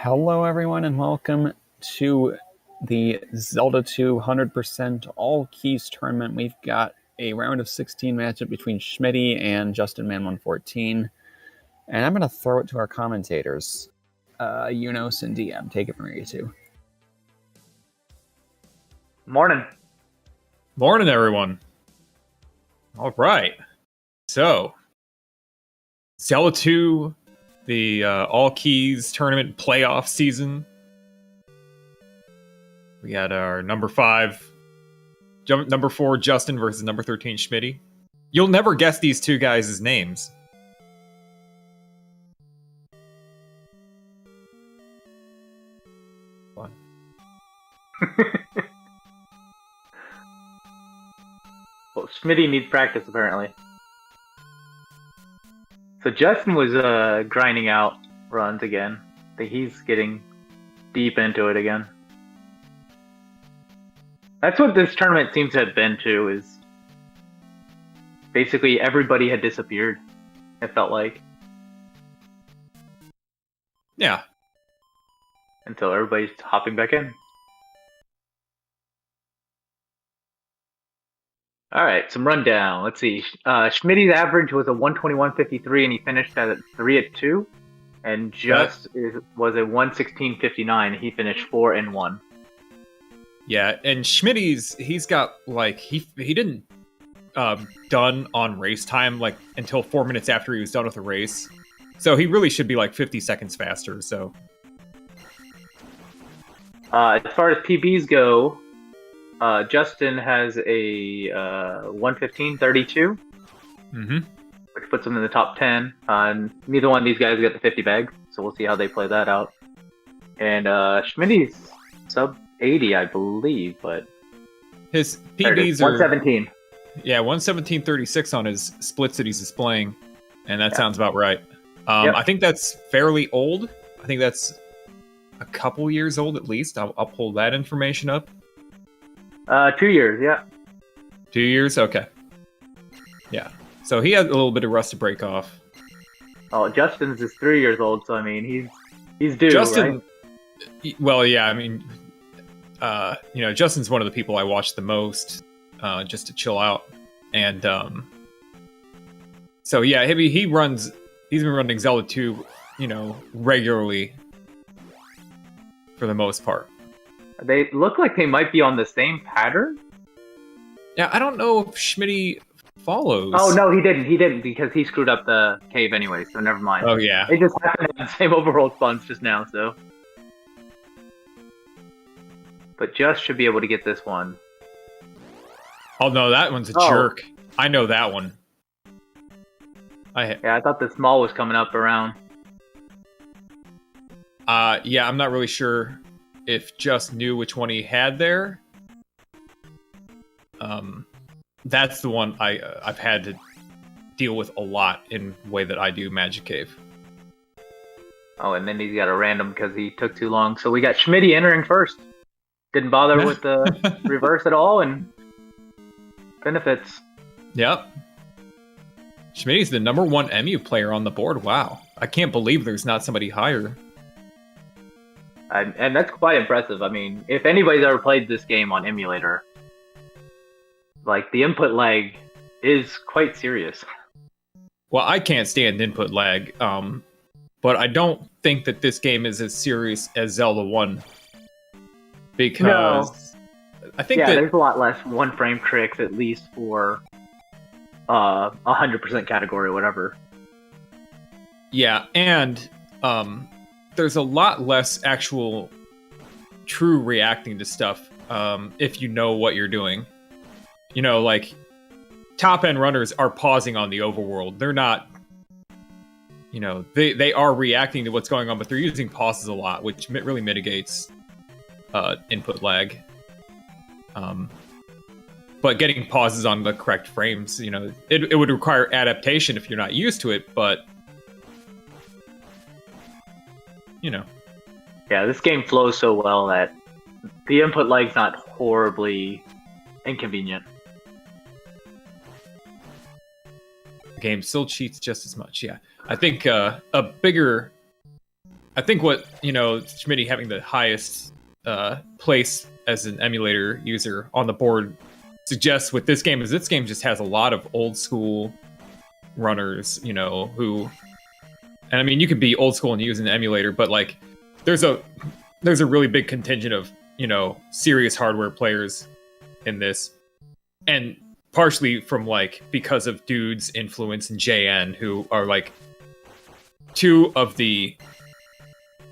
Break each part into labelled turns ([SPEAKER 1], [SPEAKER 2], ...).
[SPEAKER 1] Hello, everyone, and welcome to the Zelda 2 100% All Keys tournament. We've got a round of 16 matchup between Schmidtty and justinman114, and I'm going to throw it to our commentators. Unos and DM, take it from you two.
[SPEAKER 2] Morning.
[SPEAKER 3] Morning, everyone. All right. So, Zelda 2, the All Keys tournament playoff season. We got our number 4 Justin versus number 13 Schmidtty. You'll never guess these two guys' names. What?
[SPEAKER 2] Well, Schmidtty needs practice, apparently. So Justin was grinding out runs again. I think he's getting deep into it again. That's what this tournament seems to have been, too, is basically everybody had disappeared, it felt like.
[SPEAKER 3] Yeah.
[SPEAKER 2] Until everybody's hopping back in. All right, some rundown. Let's see. Schmidt's average was a 121.53, and he finished at 3-2. And Just was a 116.59. He finished 4-1.
[SPEAKER 3] Yeah, and he's got like he didn't done on race time like until 4 minutes after he was done with the race, so he really should be like 50 seconds faster. So,
[SPEAKER 2] as far as PBs go. Justin has a 115.32, which puts him in the top 10. Neither one of these guys got the 50 bag, so we'll see how they play that out. And Schmidt's sub 80, I believe, but
[SPEAKER 3] his PBs are
[SPEAKER 2] 117.
[SPEAKER 3] Yeah, 117.36 on his splits that he's displaying, and that sounds about right.
[SPEAKER 2] Yep.
[SPEAKER 3] I think that's fairly old. I think that's a couple years old at least. I'll pull that information up.
[SPEAKER 2] 2 years, yeah.
[SPEAKER 3] 2 years? Okay. Yeah. So he has a little bit of rust to break off.
[SPEAKER 2] Oh, Justin's is 3 years old, so I mean, he's due,
[SPEAKER 3] Justin,
[SPEAKER 2] right?
[SPEAKER 3] Well, yeah, I mean, Justin's one of the people I watch the most, just to chill out. And, so yeah, he's been running Zelda 2, regularly for the most part.
[SPEAKER 2] They look like they might be on the same pattern.
[SPEAKER 3] Yeah, I don't know if Schmidtty follows.
[SPEAKER 2] Oh, no, he didn't, because he screwed up the cave anyway, so never mind.
[SPEAKER 3] Oh, yeah.
[SPEAKER 2] It just happened in the same overall spawns just now, so. But Just should be able to get this one.
[SPEAKER 3] Oh, no, that one's a jerk. I know that one.
[SPEAKER 2] Yeah, I thought the small was coming up around.
[SPEAKER 3] Yeah, I'm not really sure if Just knew which one he had there. That's the one I've had to deal with a lot in the way that I do Magic Cave.
[SPEAKER 2] Oh, and then he's got a random because he took too long. So we got Schmidtty entering first. Didn't bother with the reverse at all, and benefits.
[SPEAKER 3] Yep. Schmidt's the number 1 MU player on the board. Wow. I can't believe there's not somebody higher.
[SPEAKER 2] And that's quite impressive. I mean, if anybody's ever played this game on emulator, like, the input lag is quite serious.
[SPEAKER 3] Well, I can't stand input lag, but I don't think that this game is as serious as Zelda 1. Because I think that
[SPEAKER 2] there's a lot less one-frame tricks, at least for 100% category or whatever.
[SPEAKER 3] Yeah, and there's a lot less actual true reacting to stuff if you know what you're doing. Like, top-end runners are pausing on the overworld. They're not, they are reacting to what's going on, but they're using pauses a lot, which really mitigates input lag. But getting pauses on the correct frames, it would require adaptation if you're not used to it, but
[SPEAKER 2] Yeah, this game flows so well that the input lag's not horribly inconvenient.
[SPEAKER 3] The game still cheats just as much, yeah. I think a bigger I think what, Schmidtty having the highest place as an emulator user on the board suggests with this game is this game just has a lot of old school runners, who, and I mean, you could be old school and use an emulator, but like there's a really big contingent of, serious hardware players in this. And partially from like because of Dude's influence and JN, who are like two of the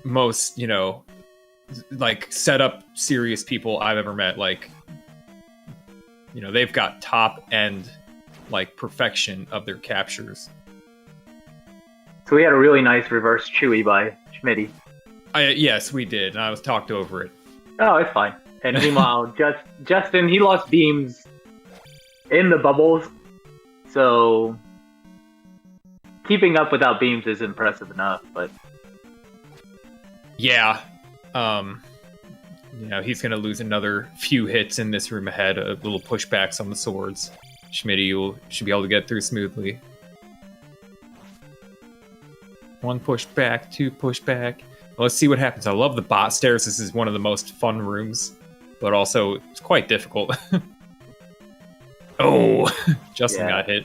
[SPEAKER 3] most, like set up serious people I've ever met. Like, they've got top end like perfection of their captures.
[SPEAKER 2] So we had a really nice reverse Chewy by Schmidtty.
[SPEAKER 3] Yes, we did, and I was talked over it.
[SPEAKER 2] Oh, it's fine. And meanwhile, Justin, he lost beams in the bubbles, so keeping up without beams is impressive enough, but
[SPEAKER 3] yeah, he's gonna lose another few hits in this room ahead. A little pushbacks on the swords. Schmidtty should be able to get through smoothly. One pushback, two pushback. Well, let's see what happens. I love the bot stairs. This is one of the most fun rooms, but also it's quite difficult. Oh, Justin got hit.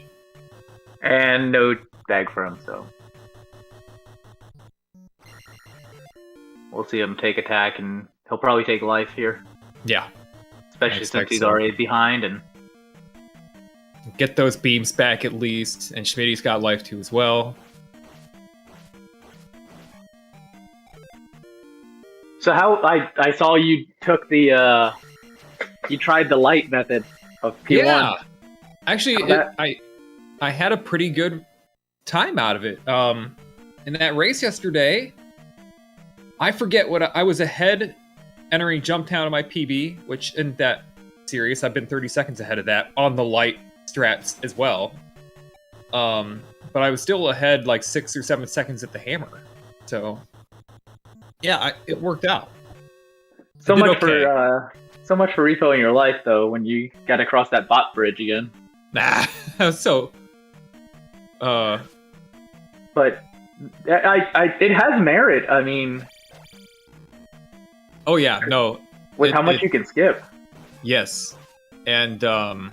[SPEAKER 2] And no bag for him, so we'll see him take attack, and he'll probably take life here.
[SPEAKER 3] Yeah.
[SPEAKER 2] Especially since he's already behind, and
[SPEAKER 3] get those beams back at least, and Schmidt's got life too as well.
[SPEAKER 2] So how I saw you took the you tried the light method of P1.
[SPEAKER 3] Yeah, actually, I had a pretty good time out of it. In that race yesterday, I forget what I was ahead entering Jump Town in my PB, which in that series I've been 30 seconds ahead of that on the light strats as well. But I was still ahead like 6 or 7 seconds at the hammer, so. Yeah, it worked out.
[SPEAKER 2] So much for refilling your life, though, when you got to cross that bot bridge again.
[SPEAKER 3] Nah, so.
[SPEAKER 2] But it has merit. I mean.
[SPEAKER 3] Oh yeah, no.
[SPEAKER 2] With how much you can skip.
[SPEAKER 3] Yes, and yeah,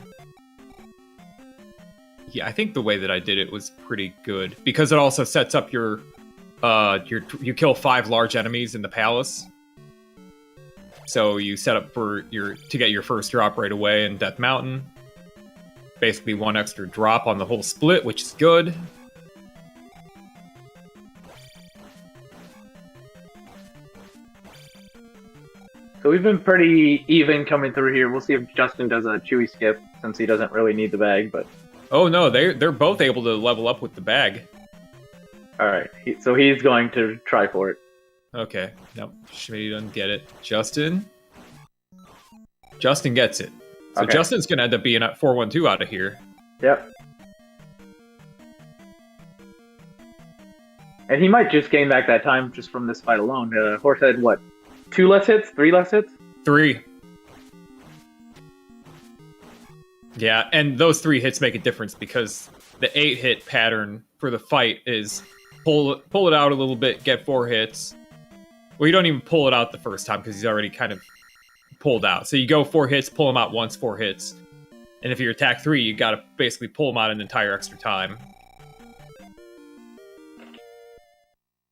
[SPEAKER 3] I think the way that I did it was pretty good because it also sets up you kill 5 large enemies in the palace, so you set up to get your first drop right away in Death Mountain. Basically 1 extra drop on the whole split, which is good.
[SPEAKER 2] So we've been pretty even coming through here. We'll see if Justin does a Chewy skip, since he doesn't really need the bag. But
[SPEAKER 3] oh no, they're both able to level up with the bag.
[SPEAKER 2] Alright, so he's going to try for it.
[SPEAKER 3] Okay, nope, Schmidtty doesn't get it. Justin gets it. So okay. Justin's going to end up being at 4-1-2 out of here.
[SPEAKER 2] Yep. And he might just gain back that time just from this fight alone. Horse had, what, 2 less hits? 3 less hits?
[SPEAKER 3] 3. Yeah, and those 3 hits make a difference because the 8-hit pattern for the fight is pull it out a little bit, get 4 hits. Well, you don't even pull it out the first time because he's already kind of pulled out. So you go 4 hits, pull him out once, 4 hits. And if you attack 3, you got to basically pull him out an entire extra time.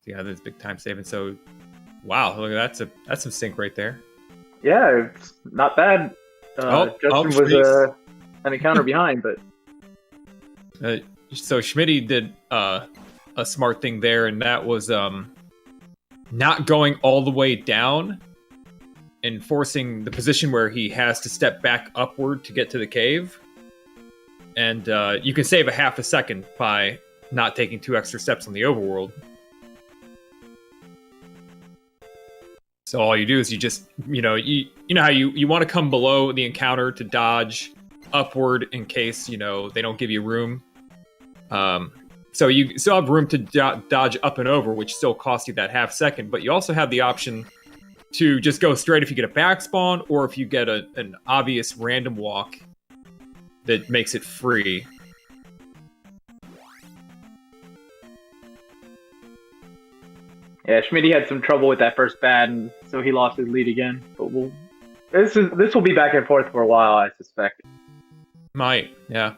[SPEAKER 3] Yeah, that's big time saving. So, wow, look, that's some sync right there.
[SPEAKER 2] Yeah, it's not bad. Justin was an encounter behind, but
[SPEAKER 3] so Schmidtty did a smart thing there, and that was not going all the way down and forcing the position where he has to step back upward to get to the cave. And you can save a half a second by not taking 2 extra steps on the overworld. So all you do is you just, you know how you want to come below the encounter to dodge upward in case, they don't give you room. So you still have room to dodge up and over, which still costs you that half second, but you also have the option to just go straight if you get a back spawn, or if you get an obvious random walk that makes it free.
[SPEAKER 2] Yeah, Schmidtty had some trouble with that first bad, and so he lost his lead again. But this will be back and forth for a while, I suspect.
[SPEAKER 3] Might, yeah.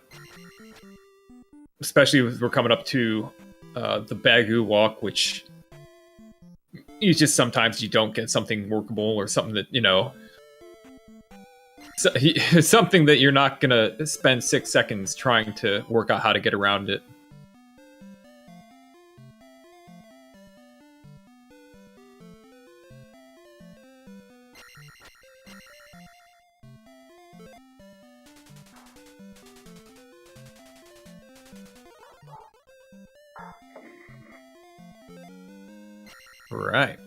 [SPEAKER 3] Especially as we're coming up to the Bagu walk, which you just sometimes you don't get something workable or something that, you know, something that you're not gonna spend 6 seconds trying to work out how to get around it. Right.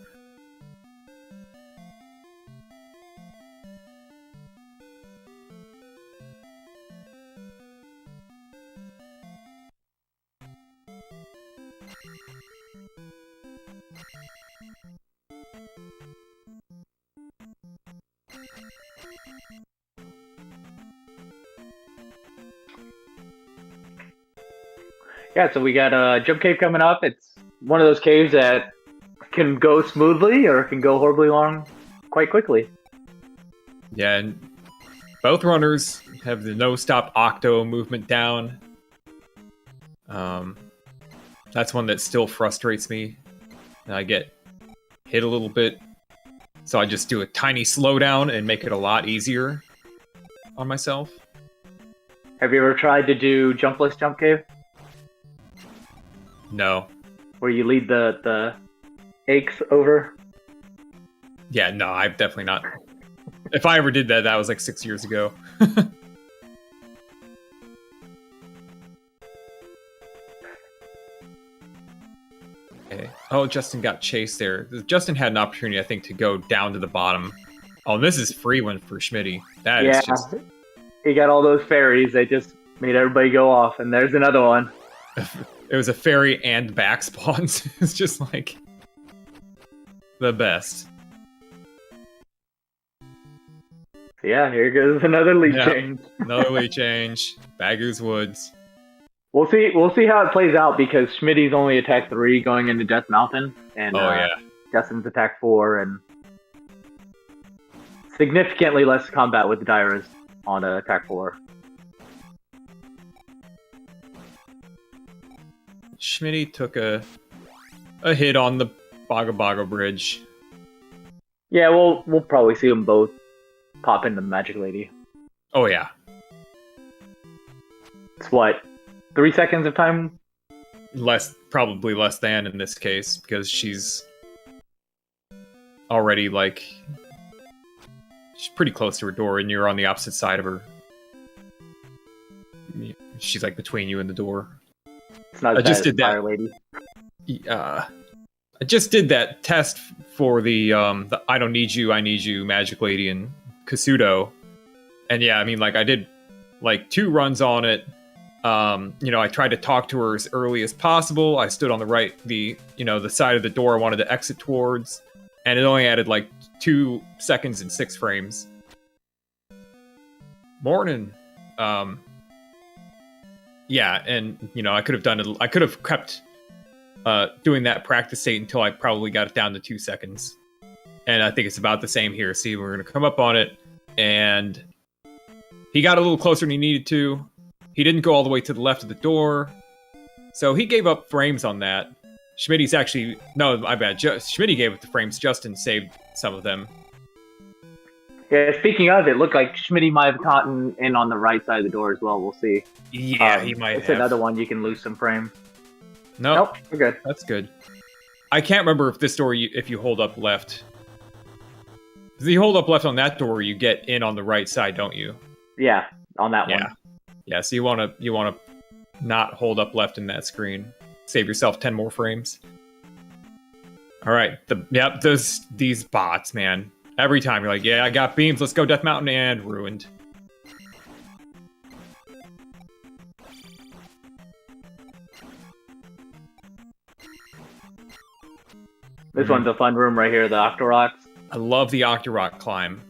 [SPEAKER 2] Yeah, so we got a jump cave coming up. It's one of those caves that can go smoothly or can go horribly long quite quickly.
[SPEAKER 3] Yeah, and both runners have the no-stop octo movement down. That's one that still frustrates me. And I get hit a little bit, so I just do a tiny slowdown and make it a lot easier on myself.
[SPEAKER 2] Have you ever tried to do jumpless jump cave?
[SPEAKER 3] No.
[SPEAKER 2] Where you lead the aches over?
[SPEAKER 3] Yeah, no, I've definitely not. If I ever did that, that was like 6 years ago. Okay. Oh, Justin got chased there. Justin had an opportunity, I think, to go down to the bottom. Oh, and this is free one for Schmidtty. That is just...
[SPEAKER 2] He got all those fairies. They just made everybody go off, and there's another one.
[SPEAKER 3] It was a fairy and back spawns. It's just like... the best.
[SPEAKER 2] Yeah, here goes another lead change.
[SPEAKER 3] Another lead change. Bagu's Woods.
[SPEAKER 2] We'll see how it plays out because Schmidt's only attack 3 going into Death Mountain, and Justin's attack 4, and significantly less combat with the Dairas on attack 4.
[SPEAKER 3] Schmidty took a hit on the Baga Baga Bridge.
[SPEAKER 2] Yeah, we'll probably see them both pop into the Magic Lady.
[SPEAKER 3] Oh yeah.
[SPEAKER 2] It's what? 3 seconds of time?
[SPEAKER 3] Probably less than in this case, because she's already like... She's pretty close to her door, and you're on the opposite side of her. She's like between you and the door.
[SPEAKER 2] It's not
[SPEAKER 3] I just did that.
[SPEAKER 2] Fire Lady.
[SPEAKER 3] I just did that test for the I Don't Need You, I Need You Magic Lady and Kasudo. And yeah, I mean, like, I did like 2 runs on it. You know, I tried to talk to her as early as possible. I stood on the side of the door I wanted to exit towards, and it only added like 2 seconds and 6 frames. Morning. Yeah, and you know, I could have kept doing that practice state until I probably got it down to 2 seconds. And I think it's about the same here. See, we're gonna come up on it, and he got a little closer than he needed to. He didn't go all the way to the left of the door, so he gave up frames on that. Schmidty's actually... No, my bad. Schmidty gave up the frames. Justin saved some of them.
[SPEAKER 2] Yeah, speaking of, it looked like Schmidty might have gotten in on the right side of the door as well. We'll see.
[SPEAKER 3] Yeah, he might have.
[SPEAKER 2] It's another one you can lose some frame.
[SPEAKER 3] Nope,
[SPEAKER 2] we're good.
[SPEAKER 3] That's good. I can't remember if this door, if you hold up left. If you hold up left on that door, you get in on the right side, don't you?
[SPEAKER 2] Yeah, on that one.
[SPEAKER 3] Yeah, so you wanna not hold up left in that screen. Save yourself 10 more frames. All right, these bots, man. Every time you're like, yeah, I got beams, let's go Death Mountain, and ruined.
[SPEAKER 2] This one's a fun room right here, the Octorocks.
[SPEAKER 3] I love the Octorock climb.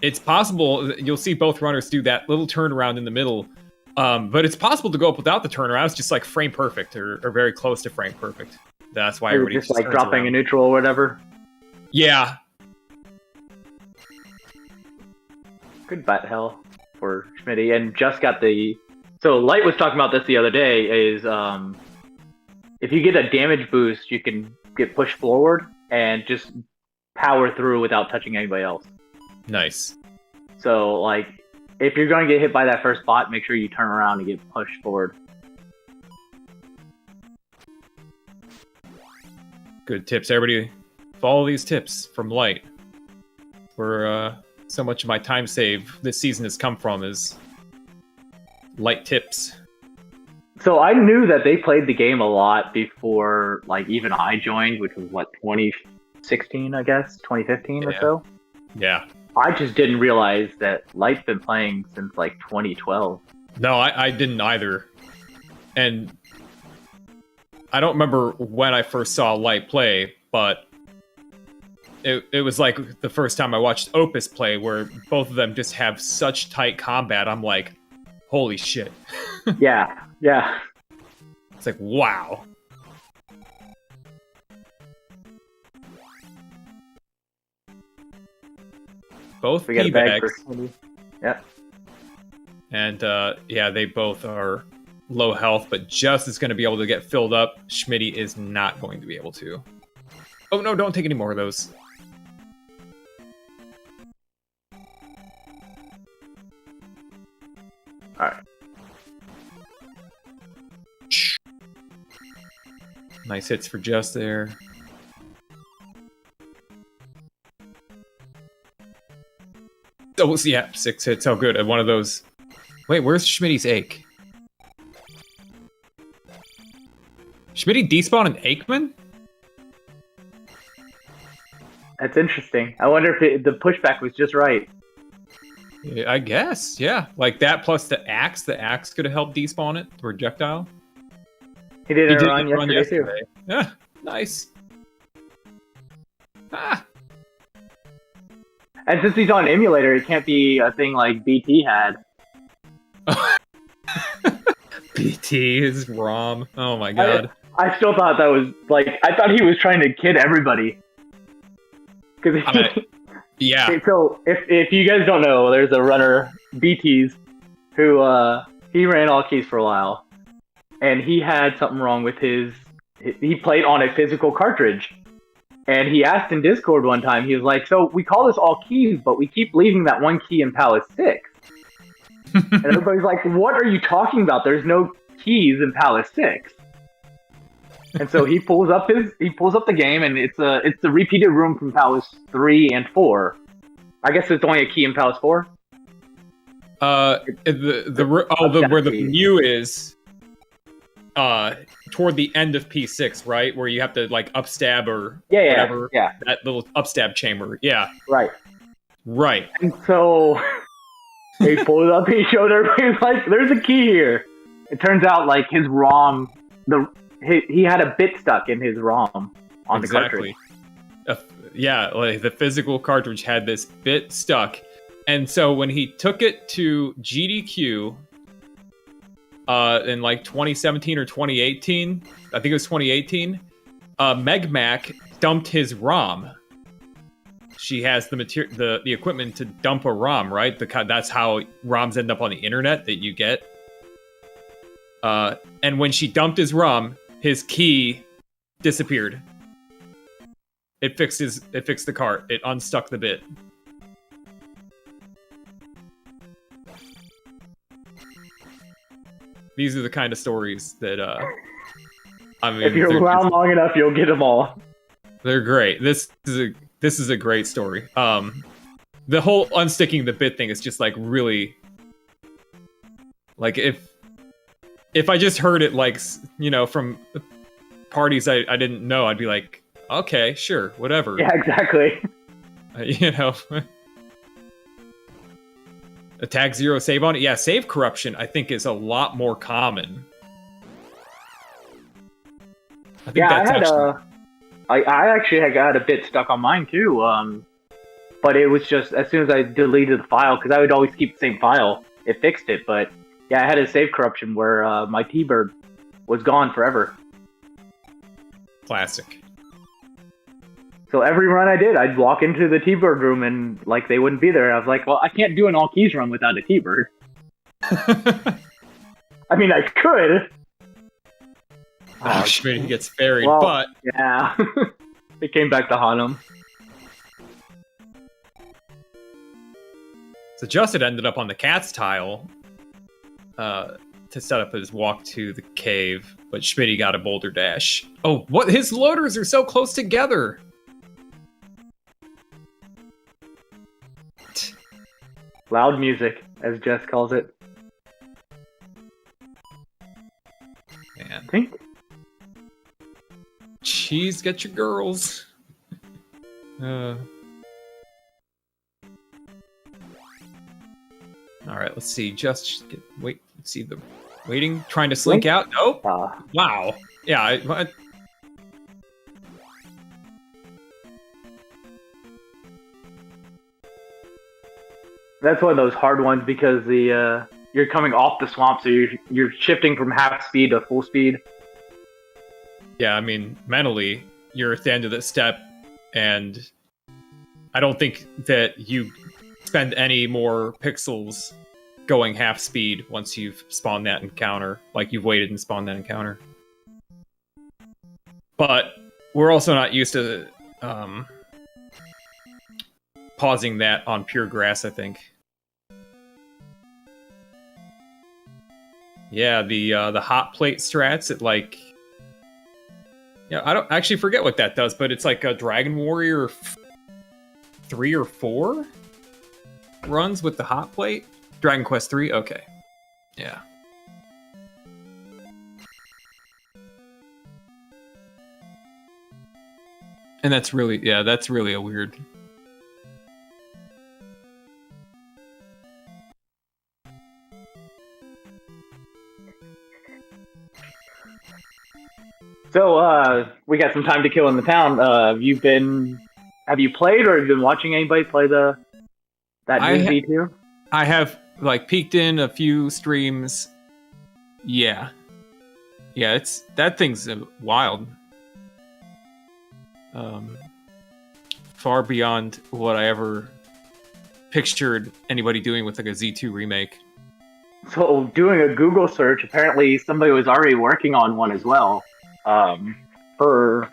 [SPEAKER 3] It's possible, you'll see both runners do that little turnaround in the middle, but it's possible to go up without the turnaround. It's just like frame perfect, or very close to frame perfect. That's why
[SPEAKER 2] Maybe
[SPEAKER 3] everybody
[SPEAKER 2] just like
[SPEAKER 3] turns
[SPEAKER 2] dropping
[SPEAKER 3] around.
[SPEAKER 2] a neutral or whatever.
[SPEAKER 3] Yeah.
[SPEAKER 2] Good bat hell for Schmidtty, and just got the. So Light was talking about this the other day. Is if you get a damage boost, you can get pushed forward and just power through without touching anybody else.
[SPEAKER 3] Nice.
[SPEAKER 2] So like, if you're going to get hit by that first bot, make sure you turn around and get pushed forward.
[SPEAKER 3] Good tips. Everybody follow these tips from Light. Where so much of my time save this season has come from is Light tips.
[SPEAKER 2] So I knew that they played the game a lot before, like, even I joined, which was what, 2016, I guess, 2015 or so.
[SPEAKER 3] Yeah.
[SPEAKER 2] I just didn't realize that Light's been playing since like 2012.
[SPEAKER 3] No, I didn't either. And I don't remember when I first saw Light play, but it was like the first time I watched Opus play, where both of them just have such tight combat. I'm like, holy shit.
[SPEAKER 2] Yeah.
[SPEAKER 3] It's like, wow. Both
[SPEAKER 2] We got a bag
[SPEAKER 3] P-bags.
[SPEAKER 2] for Schmidtty. Yep.
[SPEAKER 3] And yeah, they both are low health, but Just is going to be able to get filled up. Schmidtty is not going to be able to. Oh no, don't take any more of those.
[SPEAKER 2] Alright.
[SPEAKER 3] Nice hits for Just there. Oh, yeah, 6 hits. How good. And one of those. Wait, where's Schmidty's ache? Schmidty despawn an Aikman?
[SPEAKER 2] That's interesting. I wonder if the pushback was just right.
[SPEAKER 3] Yeah, I guess, yeah. Like that plus the axe. The axe could have helped despawn it, the projectile.
[SPEAKER 2] He did
[SPEAKER 3] He
[SPEAKER 2] it
[SPEAKER 3] did
[SPEAKER 2] run
[SPEAKER 3] run
[SPEAKER 2] yesterday too.
[SPEAKER 3] Yeah, nice. Ah.
[SPEAKER 2] And since he's on emulator, it can't be a thing like BT had.
[SPEAKER 3] BT is ROM. Oh my god.
[SPEAKER 2] I still thought that was like, I thought he was trying to kid everybody. Because
[SPEAKER 3] Yeah.
[SPEAKER 2] so if you guys don't know, there's a runner BT's who he ran all keys for a while, and he had something wrong with he played on a physical cartridge, and he asked in Discord one time, he was like, so we call this all keys, but we keep leaving that one key in Palace 6. And everybody's like, what are you talking about? There's no keys in Palace 6. And so he pulls up the game, and it's the repeated room from Palace 3 and 4. I guess it's only a key in Palace 4.
[SPEAKER 3] Where the menu is toward the end of P6, right? Where you have to like upstab or whatever.
[SPEAKER 2] Yeah.
[SPEAKER 3] That little upstab chamber. Yeah.
[SPEAKER 2] Right. And so he pulled up, he showed everybody, like, there's a key here. It turns out like his ROM, he had a bit stuck in his ROM on the cartridge.
[SPEAKER 3] Yeah, like the physical cartridge had this bit stuck. And so when he took it to GDQ in like 2017 or 2018, I think it was 2018, Megmac dumped his ROM. She has the equipment to dump a ROM, right? That's how ROMs end up on the internet that you get. And when she dumped his ROM, his key disappeared. It fixed the cart. It unstuck the bit. These are the kind of stories that I mean,
[SPEAKER 2] if you're around long enough, you'll get them all.
[SPEAKER 3] They're great. This is a great story. The whole unsticking the bit thing is just like really, like if I just heard it like, you know, from parties I didn't know, I'd be like, okay, sure, whatever.
[SPEAKER 2] Yeah, exactly.
[SPEAKER 3] You know. Attack 0, save on it. Yeah, save corruption, I think, is a lot more common. I think
[SPEAKER 2] I actually had got a bit stuck on mine too. But it was just as soon as I deleted the file, because I would always keep the same file, it fixed it. But yeah, I had a save corruption where my T-Bird was gone forever.
[SPEAKER 3] Classic.
[SPEAKER 2] So every run I did, I'd walk into the T-Bird room and like they wouldn't be there. I was like, well, I can't do an all keys run without a T-Bird. I mean, I could.
[SPEAKER 3] Schmidtty gets buried,
[SPEAKER 2] well,
[SPEAKER 3] but
[SPEAKER 2] yeah, it came back to haunt him.
[SPEAKER 3] So Justin ended up on the cat's tile to set up his walk to the cave, but Schmidtty got a boulder dash. Oh, what? His loaders are so close together.
[SPEAKER 2] Loud music, as Jess calls it.
[SPEAKER 3] Man.
[SPEAKER 2] Think.
[SPEAKER 3] Cheese, get your girls. All right, let's see. Let's see the waiting, trying to slink out. Nope. Wow. Yeah.
[SPEAKER 2] That's one of those hard ones because the you're coming off the swamp, so you're shifting from half speed to full speed.
[SPEAKER 3] Yeah, I mean, mentally, you're at the end of the step, and I don't think that you spend any more pixels going half speed once you've spawned that encounter, like you've waited and spawned that encounter. But we're also not used to pausing that on pure grass, I think. Yeah, the hot plate strats, it like... Yeah, I don't actually forget what that does, but it's like a Dragon Warrior 3 or 4 runs with the hot plate. Dragon Quest 3? Okay. Yeah. And that's really a weird...
[SPEAKER 2] So, we got some time to kill in the town. Have you played or have you been watching anybody play that new Z2?
[SPEAKER 3] I have, like, peeked in a few streams. Yeah. Yeah, that thing's wild. Far beyond what I ever pictured anybody doing with, like, a Z2 remake.
[SPEAKER 2] So, doing a Google search, apparently somebody was already working on one as well. For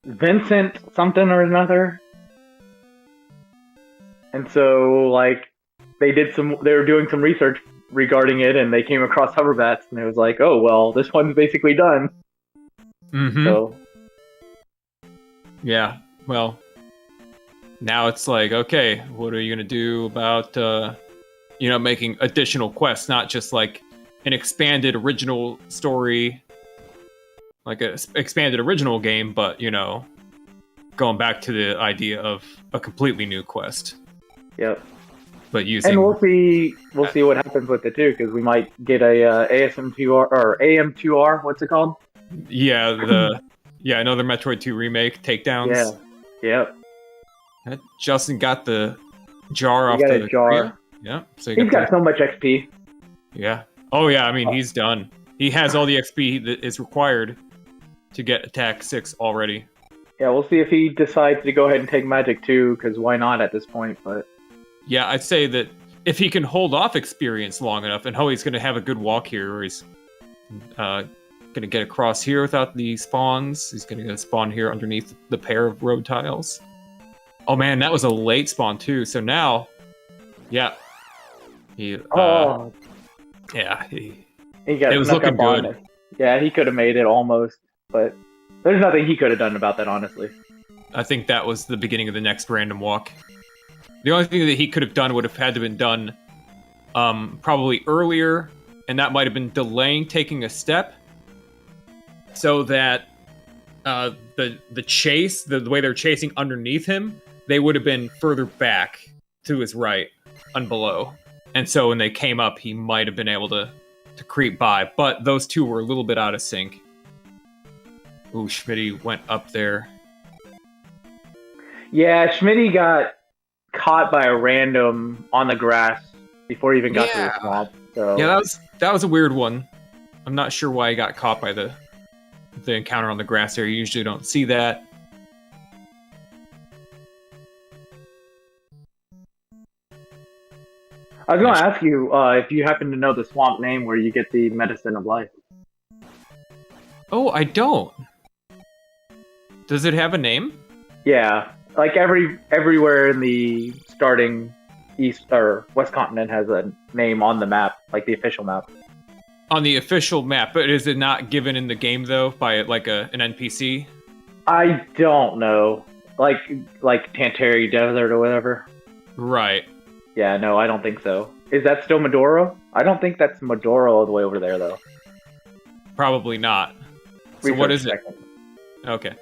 [SPEAKER 2] Vincent something or another. And so, like, they were doing some research regarding it, and they came across hoverbats, and it was like, oh, well, this one's basically done.
[SPEAKER 3] Mm-hmm.
[SPEAKER 2] So,
[SPEAKER 3] yeah, well, now it's like, okay, what are you gonna do about, making additional quests, not just, like, an expanded original story, like an expanded original game, but, going back to the idea of a completely new quest.
[SPEAKER 2] Yep.
[SPEAKER 3] But using...
[SPEAKER 2] And we'll see what happens with it too, because we might get a ASM2R or AM2R. What's it called?
[SPEAKER 3] Yeah, another Metroid 2 remake, Takedowns.
[SPEAKER 2] Yeah. Yep.
[SPEAKER 3] Justin got the jar off
[SPEAKER 2] the jar.
[SPEAKER 3] Yeah. So
[SPEAKER 2] he's got so much XP.
[SPEAKER 3] Yeah. Oh yeah. I mean, he's done. He has all the XP that is required to get Attack 6 already.
[SPEAKER 2] Yeah, we'll see if he decides to go ahead and take Magic 2, because why not at this point, but...
[SPEAKER 3] Yeah, I'd say that if he can hold off experience long enough, and he's going to have a good walk here, or he's going to get across here without the spawns. He's going to spawn here underneath the pair of road tiles. Oh man, that was a late spawn too, so now... Yeah. He got it was looking good.
[SPEAKER 2] Yeah, he could have made it almost, but there's nothing he could have done about that, honestly.
[SPEAKER 3] I think that was the beginning of the next random walk. The only thing that he could have done would have had to been done probably earlier, and that might have been delaying taking a step, so that the chase, the way they're chasing underneath him, they would have been further back to his right and below. And so when they came up, he might have been able to creep by, but those two were a little bit out of sync. Ooh, Schmidtty went up there.
[SPEAKER 2] Yeah, Schmidtty got caught by a random on the grass before he even got to the swamp. So.
[SPEAKER 3] Yeah, that was a weird one. I'm not sure why he got caught by the the encounter on the grass area. You usually don't see that.
[SPEAKER 2] I was going to ask you if you happen to know the swamp name where you get the medicine of life.
[SPEAKER 3] Oh, I don't. Does it have a name?
[SPEAKER 2] Yeah, like everywhere in the starting east or west continent has a name on the map, like the official map.
[SPEAKER 3] On the official map, but is it not given in the game though by like an NPC?
[SPEAKER 2] I don't know, like Tanteri Desert or whatever.
[SPEAKER 3] Right.
[SPEAKER 2] Yeah, no, I don't think so. Is that still Medoro? I don't think that's Medoro all the way over there though.
[SPEAKER 3] Probably not. So what is it? Okay.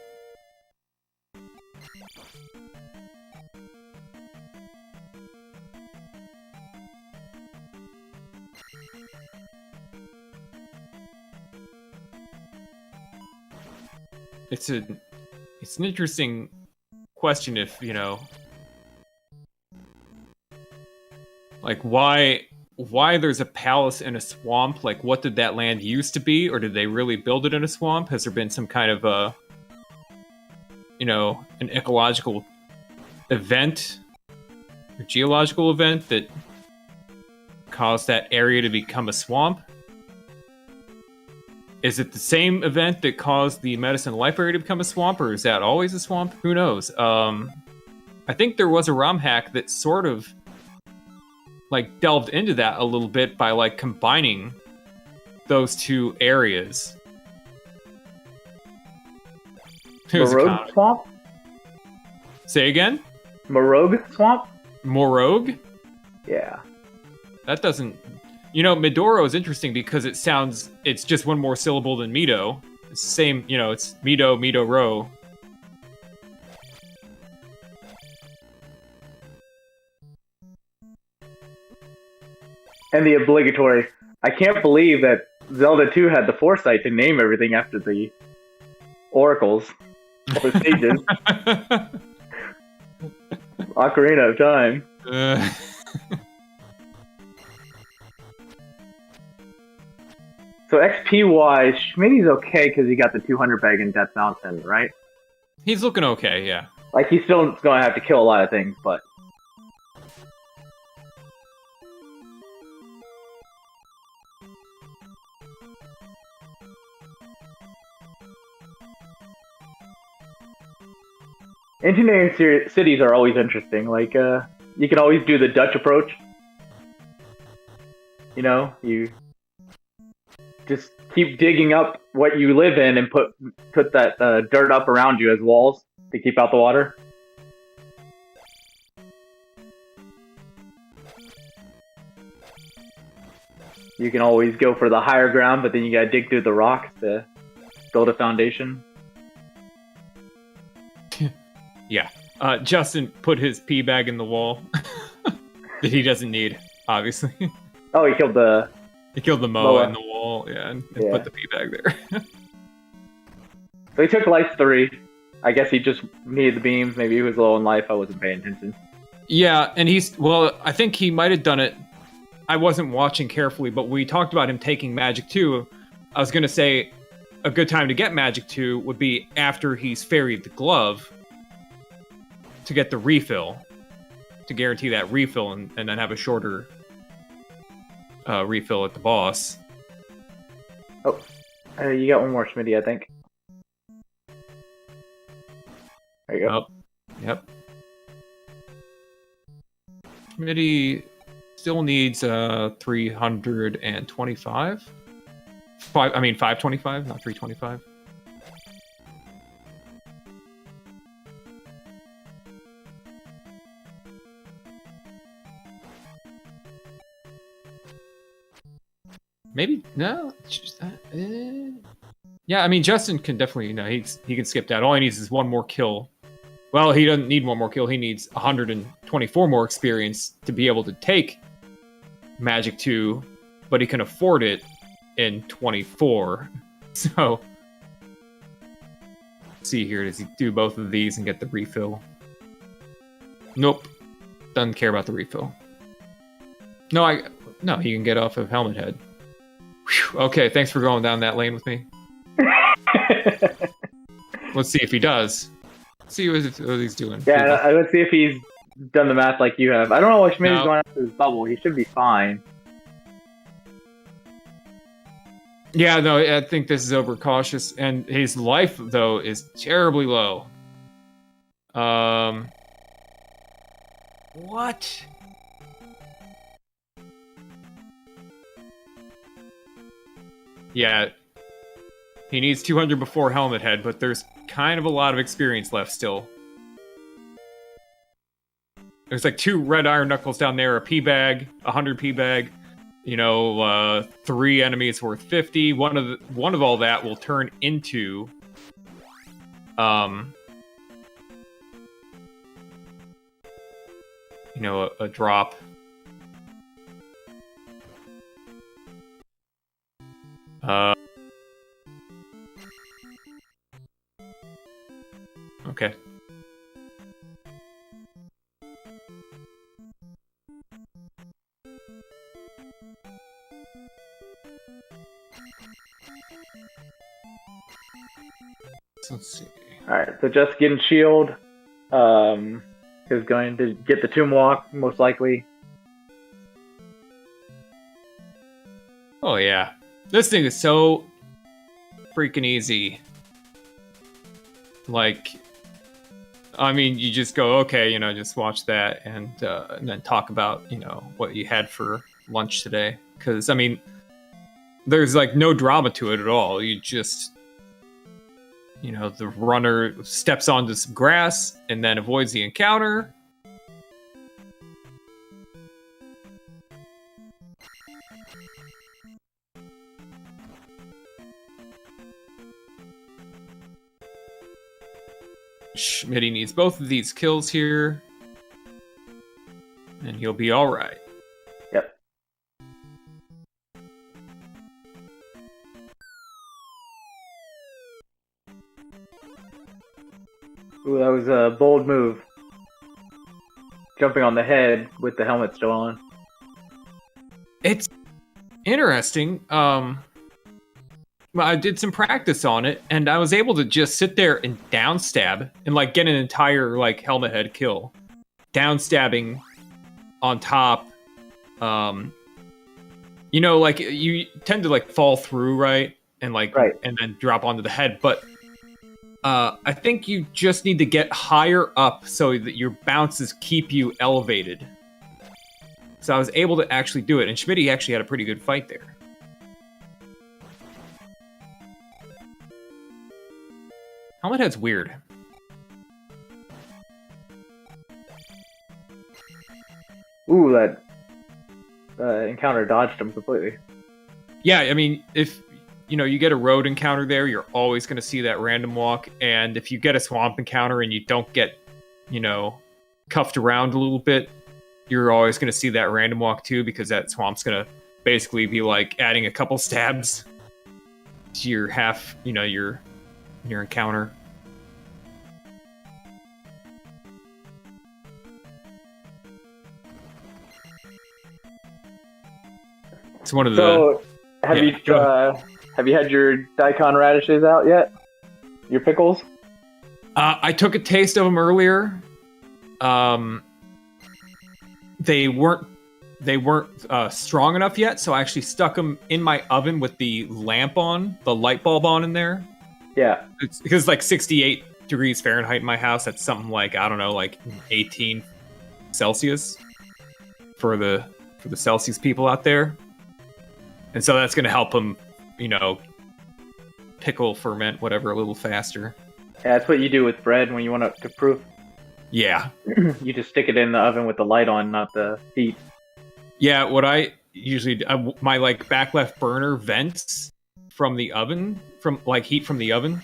[SPEAKER 3] It's an interesting question if, you know, like why there's a palace in a swamp. Like, what did that land used to be, or did they really build it in a swamp? Has there been some kind of you know, an ecological event or geological event that caused that area to become a swamp? Is it the same event that caused the Medicine Life area to become a swamp, or is that always a swamp? Who knows? I think there was a ROM hack that sort of like delved into that a little bit by like combining those two areas.
[SPEAKER 2] Morogue Swamp?
[SPEAKER 3] Say again?
[SPEAKER 2] Morogue Swamp?
[SPEAKER 3] Morogue?
[SPEAKER 2] Yeah.
[SPEAKER 3] That doesn't... You know, Midoro is interesting because it's just one more syllable than Mido. It's the same, you know, it's Mido, Midoro.
[SPEAKER 2] And the obligatory. I can't believe that Zelda 2 had the foresight to name everything after the oracles or stages. Ocarina of Time. So XP-wise, Schmidty's okay because he got the 200 bag in Death Mountain, right?
[SPEAKER 3] He's looking okay, yeah.
[SPEAKER 2] Like, he's still going to have to kill a lot of things, but... Engineering cities are always interesting. Like, you can always do the Dutch approach. You know, you just keep digging up what you live in and put that dirt up around you as walls to keep out the water. You can always go for the higher ground, but then you gotta dig through the rocks to build a foundation.
[SPEAKER 3] Yeah. Justin put his pee bag in the wall that he doesn't need, obviously.
[SPEAKER 2] Oh, he killed the...
[SPEAKER 3] He killed the Moa in the wall, yeah, and put the pee bag there.
[SPEAKER 2] So he took life 3. I guess he just needed the beams. Maybe he was low in life. I wasn't paying attention.
[SPEAKER 3] Yeah, and I think he might have done it. I wasn't watching carefully, but we talked about him taking Magic 2. I was going to say a good time to get Magic 2 would be after he's ferried the glove to get the refill, to guarantee that refill and then have a shorter refill at the boss.
[SPEAKER 2] Oh, you got one more, Schmidty, I think. There you go.
[SPEAKER 3] Oh, yep. Schmidty still needs 325. 525, not 325. Maybe no. Yeah, I mean Justin can definitely, you know, he can skip that. All he needs is one more kill. Well, he doesn't need one more kill. He needs 124 more experience to be able to take Magic 2, but he can afford it in 24. So, let's see here. Does he do both of these and get the refill? Nope. Doesn't care about the refill. No, he can get off of Helmet Head. Whew, okay, thanks for going down that lane with me. Let's see if he does. Let's see what he's doing.
[SPEAKER 2] Yeah, let's see if he's done the math like you have. I don't know why Schmidt's
[SPEAKER 3] No.
[SPEAKER 2] going after his bubble. He should be fine.
[SPEAKER 3] Yeah, no, I think this is overcautious, and his life though is terribly low. What? Yeah, he needs 200 before Helmet Head, but there's kind of a lot of experience left still. There's like 2 red iron knuckles down there, a P bag, 100 P bag. 3 enemies worth 50. One of all that will turn into a drop. Okay. Let's see.
[SPEAKER 2] Alright, so just getting shield is going to get the Tomb Walk, most likely.
[SPEAKER 3] Oh yeah. This thing is so freaking easy. Like, I mean, you just go, okay, just watch that and then talk about, what you had for lunch today. Because, I mean, there's like no drama to it at all. You just, the runner steps onto some grass and then avoids the encounter. Schmidtty needs both of these kills here, and he'll be all right.
[SPEAKER 2] Yep. Ooh, that was a bold move. Jumping on the head with the helmet still on.
[SPEAKER 3] It's interesting. I did some practice on it, and I was able to just sit there and down stab and like get an entire like helmet head kill, down stabbing on top. Like you tend to like fall through, right, and like and then drop onto the head, but I think you just need to get higher up so that your bounces keep you elevated. So I was able to actually do it, and Schmidtty actually had a pretty good fight there. Helmet Head's weird.
[SPEAKER 2] Ooh, that encounter dodged him completely.
[SPEAKER 3] Yeah, I mean, if you get a road encounter there, you're always going to see that random walk. And if you get a swamp encounter and you don't get, cuffed around a little bit, you're always going to see that random walk too, because that swamp's going to basically be like adding a couple stabs to your your encounter. It's one of the.
[SPEAKER 2] Have you had your daikon radishes out yet? Your pickles?
[SPEAKER 3] I took a taste of them earlier. They weren't strong enough yet, so I actually stuck them in my oven with the lamp on, the light bulb on in there.
[SPEAKER 2] Yeah.
[SPEAKER 3] It's because it's like 68 degrees Fahrenheit in my house. That's something like, I don't know, like 18 Celsius for the Celsius people out there. And so that's going to help them, pickle, ferment, whatever, a little faster.
[SPEAKER 2] Yeah, that's what you do with bread when you want it to proof.
[SPEAKER 3] Yeah.
[SPEAKER 2] You just stick it in the oven with the light on, not the heat.
[SPEAKER 3] Yeah, what I usually do, my like back left burner vents from the oven, from like heat from the oven.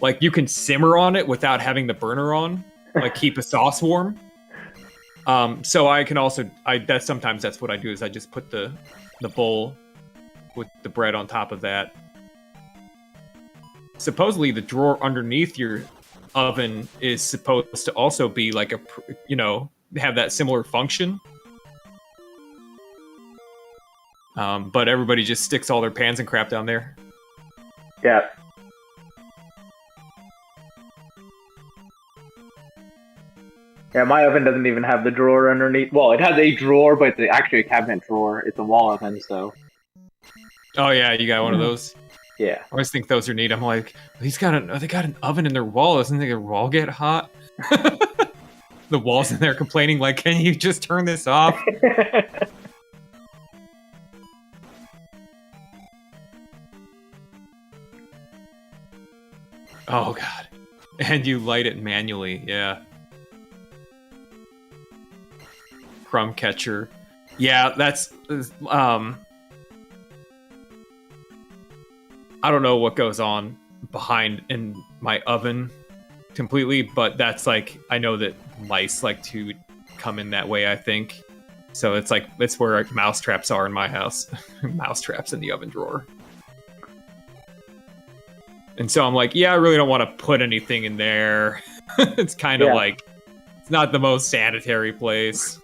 [SPEAKER 3] Like you can simmer on it without having the burner on, like keep a sauce warm. So I can also, sometimes that's what I do is I just put the bowl with the bread on top of that. Supposedly the drawer underneath your oven is supposed to also be like have that similar function. But everybody just sticks all their pans and crap down there.
[SPEAKER 2] Yeah. Yeah, my oven doesn't even have the drawer underneath. Well, it has a drawer, but it's actually a cabinet drawer. It's a wall oven, so.
[SPEAKER 3] Oh yeah, you got one of those.
[SPEAKER 2] Yeah.
[SPEAKER 3] I always think those are neat. I'm like, they got an oven in their wall. Doesn't their wall get hot? The wall's in there complaining, like, can you just turn this off? Oh god. And you light it manually, yeah. Crumb catcher. Yeah, that's I don't know what goes on behind in my oven completely, but that's like, I know that mice like to come in that way, I think. So it's like, it's where like, mouse traps are in my house. Mouse traps in the oven drawer. And so I'm like, yeah, I really don't want to put anything in there. It's kind of like, it's not the most sanitary place.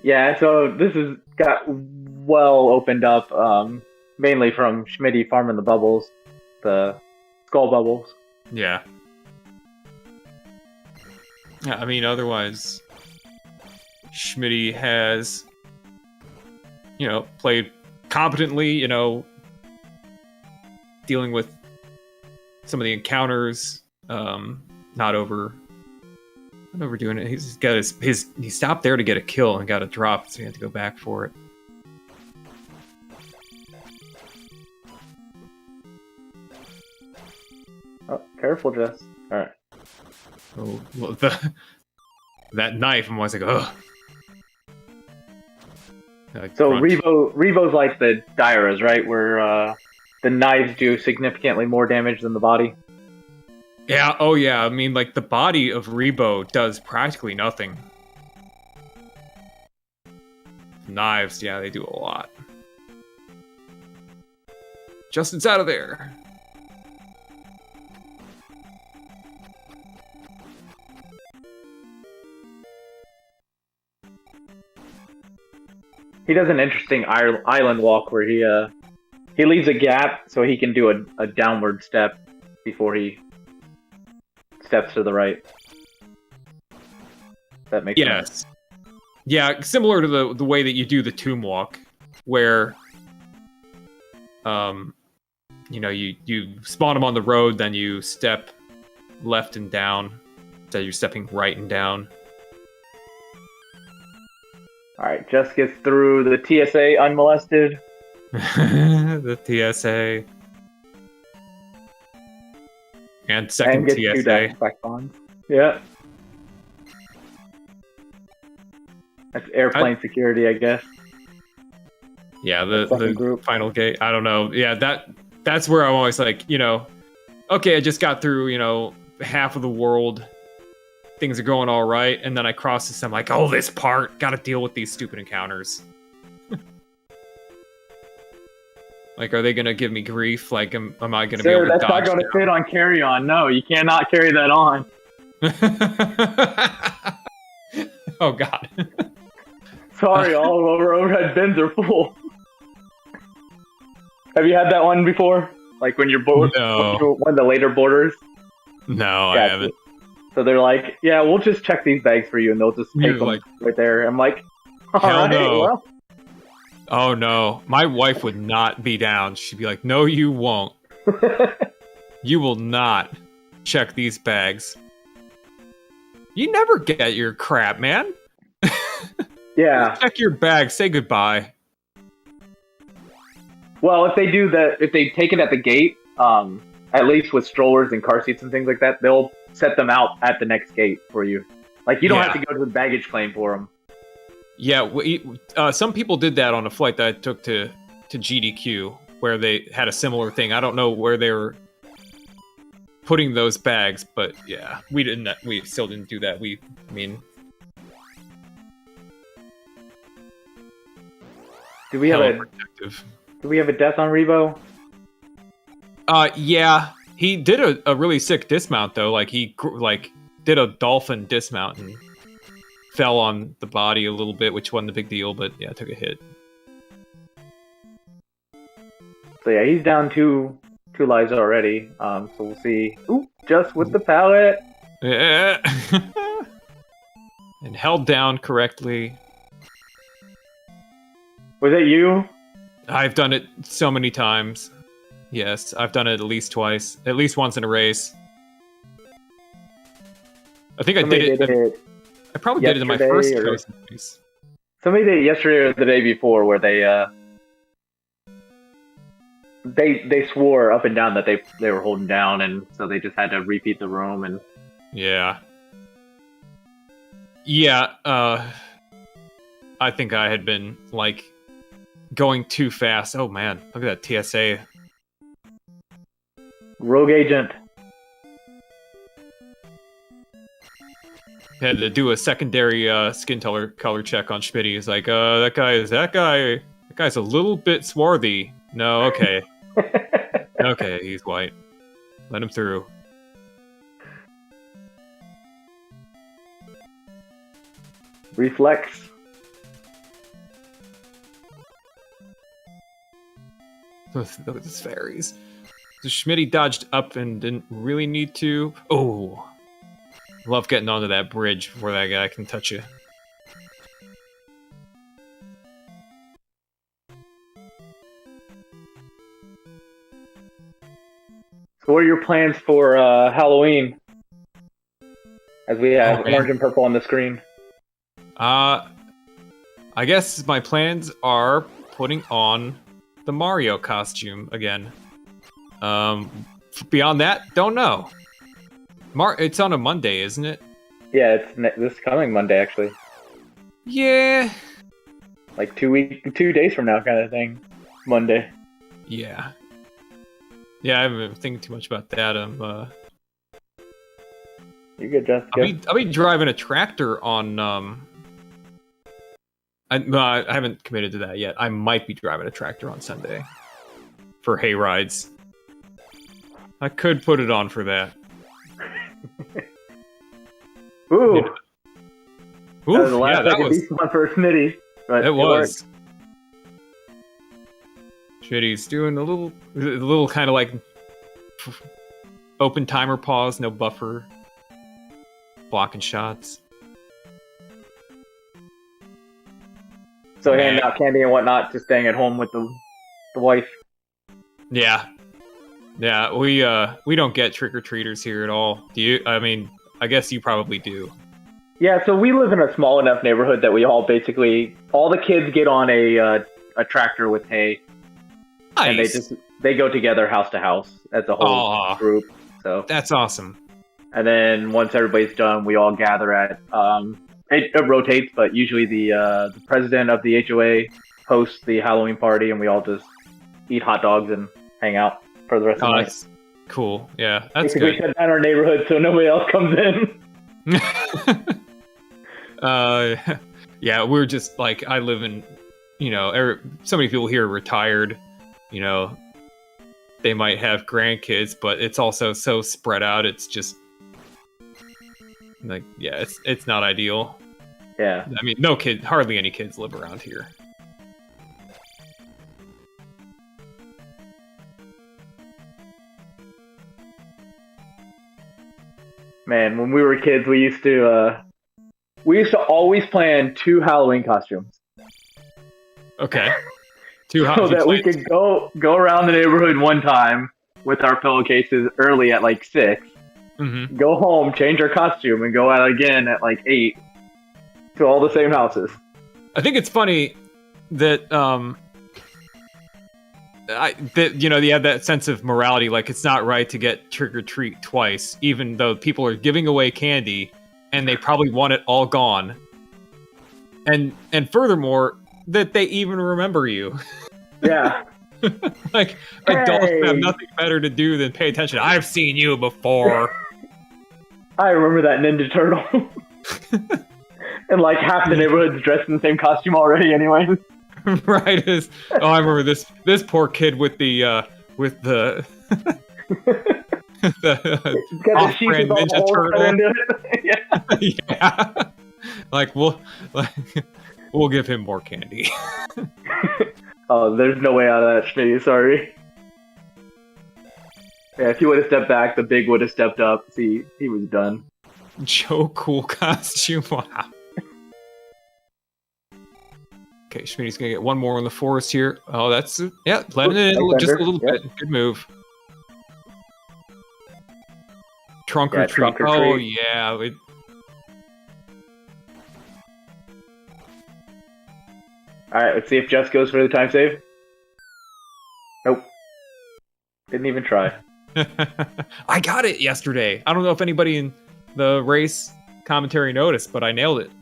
[SPEAKER 2] Yeah, so this has got well opened up, mainly from Schmidtty farming the bubbles, the skull bubbles.
[SPEAKER 3] Yeah. Yeah, I mean, otherwise, Schmidtty has, you know, played competently, you know, dealing with some of the encounters, not overdoing it. He's got his he stopped there to get a kill and got a drop, so he had to go back for it.
[SPEAKER 2] Oh, careful, Jess. Alright.
[SPEAKER 3] Oh, well, that knife, I'm always like, ugh.
[SPEAKER 2] So Revo's like the Dairas, right? Where the knives do significantly more damage than the body.
[SPEAKER 3] Yeah, oh yeah, I mean, like, the body of Rebo does practically nothing. Knives, yeah, they do a lot. Justin's out of there.
[SPEAKER 2] He does an interesting island walk where he leaves a gap so he can do a downward step before he steps to the right. That makes sense.
[SPEAKER 3] Yeah, similar to the way that you do the tomb walk, where you know, you spawn him on the road, then you step left and down, so you're stepping right and down.
[SPEAKER 2] Alright, Jess gets through the TSA unmolested.
[SPEAKER 3] The TSA. And second
[SPEAKER 2] and
[SPEAKER 3] TSA.
[SPEAKER 2] 2 back bonds. Yeah. That's airplane security, I guess.
[SPEAKER 3] Yeah, the final gate. I don't know. Yeah, that's where I'm always like, you know, okay, I just got through, you know, half of the world. Things are going all right, and then I cross this. I'm like, oh, this part, gotta deal with these stupid encounters. Like, are they gonna give me grief? Like, am I gonna be able to dodge?
[SPEAKER 2] That's not gonna fit on carry on. No, you cannot carry that on.
[SPEAKER 3] Oh God.
[SPEAKER 2] Sorry, all of our overhead bins are full. Have you had that one before? Like when you're one of the later borders?
[SPEAKER 3] No, I haven't.
[SPEAKER 2] So they're like, yeah, we'll just check these bags for you, and they'll just take them right there. I'm like, all right,
[SPEAKER 3] no.
[SPEAKER 2] well.
[SPEAKER 3] Oh no, my wife would not be down. She'd be like, no, you won't. You will not check these bags. You never get your crap, man.
[SPEAKER 2] Yeah.
[SPEAKER 3] Check your bag, say goodbye.
[SPEAKER 2] Well, if they do that, if they take it at the gate, at least with strollers and car seats and things like that, they'll set them out at the next gate for you. Like, you don't have to go to the baggage claim for them.
[SPEAKER 3] Yeah, some people did that on a flight that I took to GDQ, where they had a similar thing. I don't know where they were putting those bags, but yeah, we still didn't do that.
[SPEAKER 2] Do we have a death on Revo?
[SPEAKER 3] Yeah, he did a really sick dismount though. Like he did a dolphin dismount and fell on the body a little bit, which wasn't a big deal, but yeah, took a hit.
[SPEAKER 2] So yeah, he's down two lives already. So we'll see. Ooh, just with the pallet.
[SPEAKER 3] Yeah. And held down correctly.
[SPEAKER 2] Was it you?
[SPEAKER 3] I've done it so many times. Yes, I've done it at least twice. At least once in a race. I think I did it. I probably did it in my first race.
[SPEAKER 2] Somebody did it yesterday or the day before, where they swore up and down that they were holding down, and so they just had to repeat the room. And
[SPEAKER 3] yeah, I think I had been like going too fast. Oh man, look at that TSA.
[SPEAKER 2] Rogue agent.
[SPEAKER 3] Had to do a secondary skin color check on Schmidtty. He's like, that guy's a little bit swarthy. No, okay. Okay, he's white. Let him through.
[SPEAKER 2] Reflex.
[SPEAKER 3] Look at these fairies. So Schmidtty dodged up and didn't really need to. Oh. Love getting onto that bridge before that guy can touch you.
[SPEAKER 2] So what are your plans for Halloween? As we have orange and purple on the screen.
[SPEAKER 3] I guess my plans are putting on the Mario costume again. Beyond that, don't know. It's on a Monday, isn't it?
[SPEAKER 2] Yeah, it's this coming Monday, actually.
[SPEAKER 3] Yeah.
[SPEAKER 2] Like 2 days from now, kind of thing. Monday.
[SPEAKER 3] Yeah. Yeah, I haven't been thinking too much about that.
[SPEAKER 2] You're good, Jessica.
[SPEAKER 3] I'll be driving a tractor on. I haven't committed to that yet. I might be driving a tractor on Sunday for hay rides. I could put it on for that.
[SPEAKER 2] Ooh.
[SPEAKER 3] Yeah.
[SPEAKER 2] That was the last decent one for Schmidtty.
[SPEAKER 3] It was. Schmidty's doing a little kind of like open timer pause, no buffer, blocking shots.
[SPEAKER 2] So handing out candy and whatnot, just staying at home with the wife.
[SPEAKER 3] Yeah, we don't get trick-or-treaters here at all. Do you? I mean, I guess you probably do.
[SPEAKER 2] Yeah, so we live in a small enough neighborhood that we all the kids get on a tractor with hay.
[SPEAKER 3] Nice.
[SPEAKER 2] And they go together house to house as a whole group. So
[SPEAKER 3] that's awesome.
[SPEAKER 2] And then once everybody's done, we all gather at it rotates, but usually the president of the HOA hosts the Halloween party, and we all just eat hot dogs and hang out for the rest of the night.
[SPEAKER 3] That's cool. Yeah, that's
[SPEAKER 2] basically
[SPEAKER 3] good.
[SPEAKER 2] shut down our neighborhood so nobody else comes in.
[SPEAKER 3] Yeah, we're just like, I live in, so many people here are retired, they might have grandkids, but it's also so spread out. It's just like, yeah, it's not ideal.
[SPEAKER 2] Yeah.
[SPEAKER 3] I mean, hardly any kids live around here.
[SPEAKER 2] Man, when we were kids, we used to always plan 2 Halloween costumes.
[SPEAKER 3] Okay.
[SPEAKER 2] So that we could go around the neighborhood one time with our pillowcases early at like 6.
[SPEAKER 3] Mm-hmm.
[SPEAKER 2] Go home, change our costume, and go out again at like 8 to all the same houses.
[SPEAKER 3] I think it's funny that you have that sense of morality, like it's not right to get trick or treat twice, even though people are giving away candy and they probably want it all gone. And furthermore, that they even remember you.
[SPEAKER 2] Yeah.
[SPEAKER 3] Like, adults have nothing better to do than pay attention. I've seen you before.
[SPEAKER 2] I remember that Ninja Turtle. And like half the neighborhood's dressed in the same costume already anyway.
[SPEAKER 3] Right. I remember this poor kid with the the off-brand Ninja Turtle. Yeah. Like we'll give him more candy.
[SPEAKER 2] Oh, there's no way out of that, Schmidtty. Sorry. Yeah, if he would have stepped back, the big would have stepped up. See, he was done.
[SPEAKER 3] Joe Cool costume. Wow. Okay, Schmidty's gonna get one more in the forest here. Oh, that's yeah, letting it in just a little bit. Good move. Trunk or treat.
[SPEAKER 2] Trunk or
[SPEAKER 3] Oh
[SPEAKER 2] treat.
[SPEAKER 3] yeah.
[SPEAKER 2] All right, let's see if Jess goes for the time save. Nope. Didn't even try.
[SPEAKER 3] I got it yesterday. I don't know if anybody in the race commentary noticed, but I nailed it.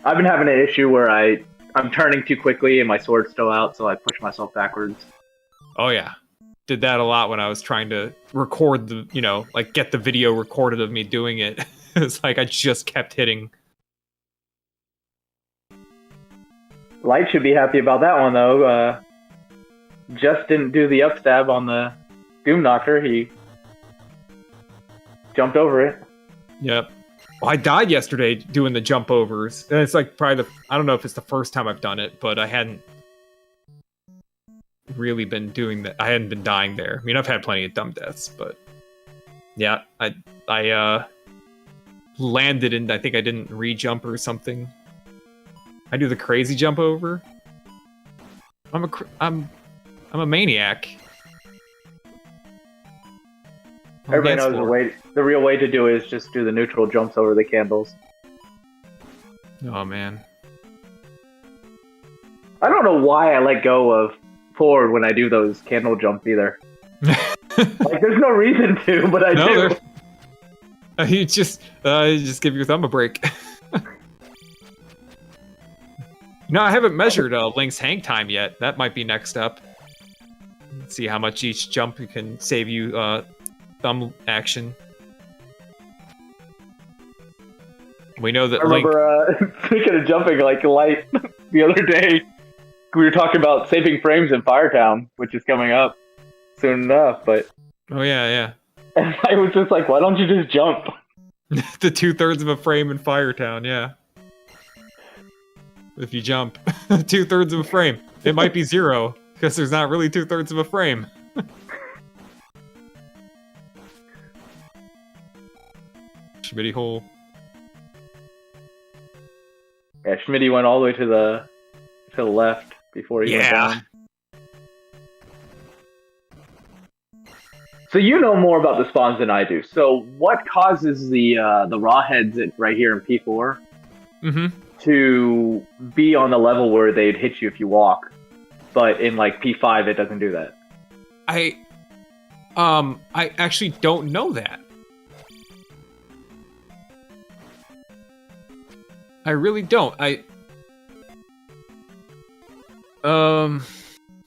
[SPEAKER 2] I've been having an issue where I'm turning too quickly and my sword's still out, so I push myself backwards.
[SPEAKER 3] Oh yeah. Did that a lot when I was trying to record the, like get the video recorded of me doing it. It's like I just kept hitting.
[SPEAKER 2] Light should be happy about that one, though. Just didn't do the upstab on the Doom Knocker. He jumped over it.
[SPEAKER 3] Yep. Well, I died yesterday doing the jump overs. And it's like probably I don't know if it's the first time I've done it, but I hadn't really been doing that. I hadn't been dying there. I mean, I've had plenty of dumb deaths, but yeah, I landed and I think I didn't re-jump or something. I do the crazy jump over. I'm a maniac.
[SPEAKER 2] Everybody knows the real way to do it is just do the neutral jumps over the candles.
[SPEAKER 3] Oh man.
[SPEAKER 2] I don't know why I let go of forward when I do those candle jumps either. Like, there's no reason to, but I do.
[SPEAKER 3] You just give your thumb a break. No, I haven't measured Link's hang time yet. That might be next up. Let's see how much each jump can save you thumb action. We know that
[SPEAKER 2] I remember, speaking of jumping, like Light, the other day, we were talking about saving frames in Firetown, which is coming up soon enough, but...
[SPEAKER 3] Oh, yeah.
[SPEAKER 2] And I was just like, why don't you just jump?
[SPEAKER 3] The 2/3 of a frame in Firetown, yeah. If you jump 2/3 of a frame. It might be 0, because there's not really 2/3 of a frame. Schmidty hole.
[SPEAKER 2] Yeah, Schmidty went all the way to the left before he went down. So you know more about the spawns than I do. So what causes the raw heads right here in P4 to be on the level where they'd hit you if you walk, but in like P5 it doesn't do that?
[SPEAKER 3] I actually don't know that. I really don't.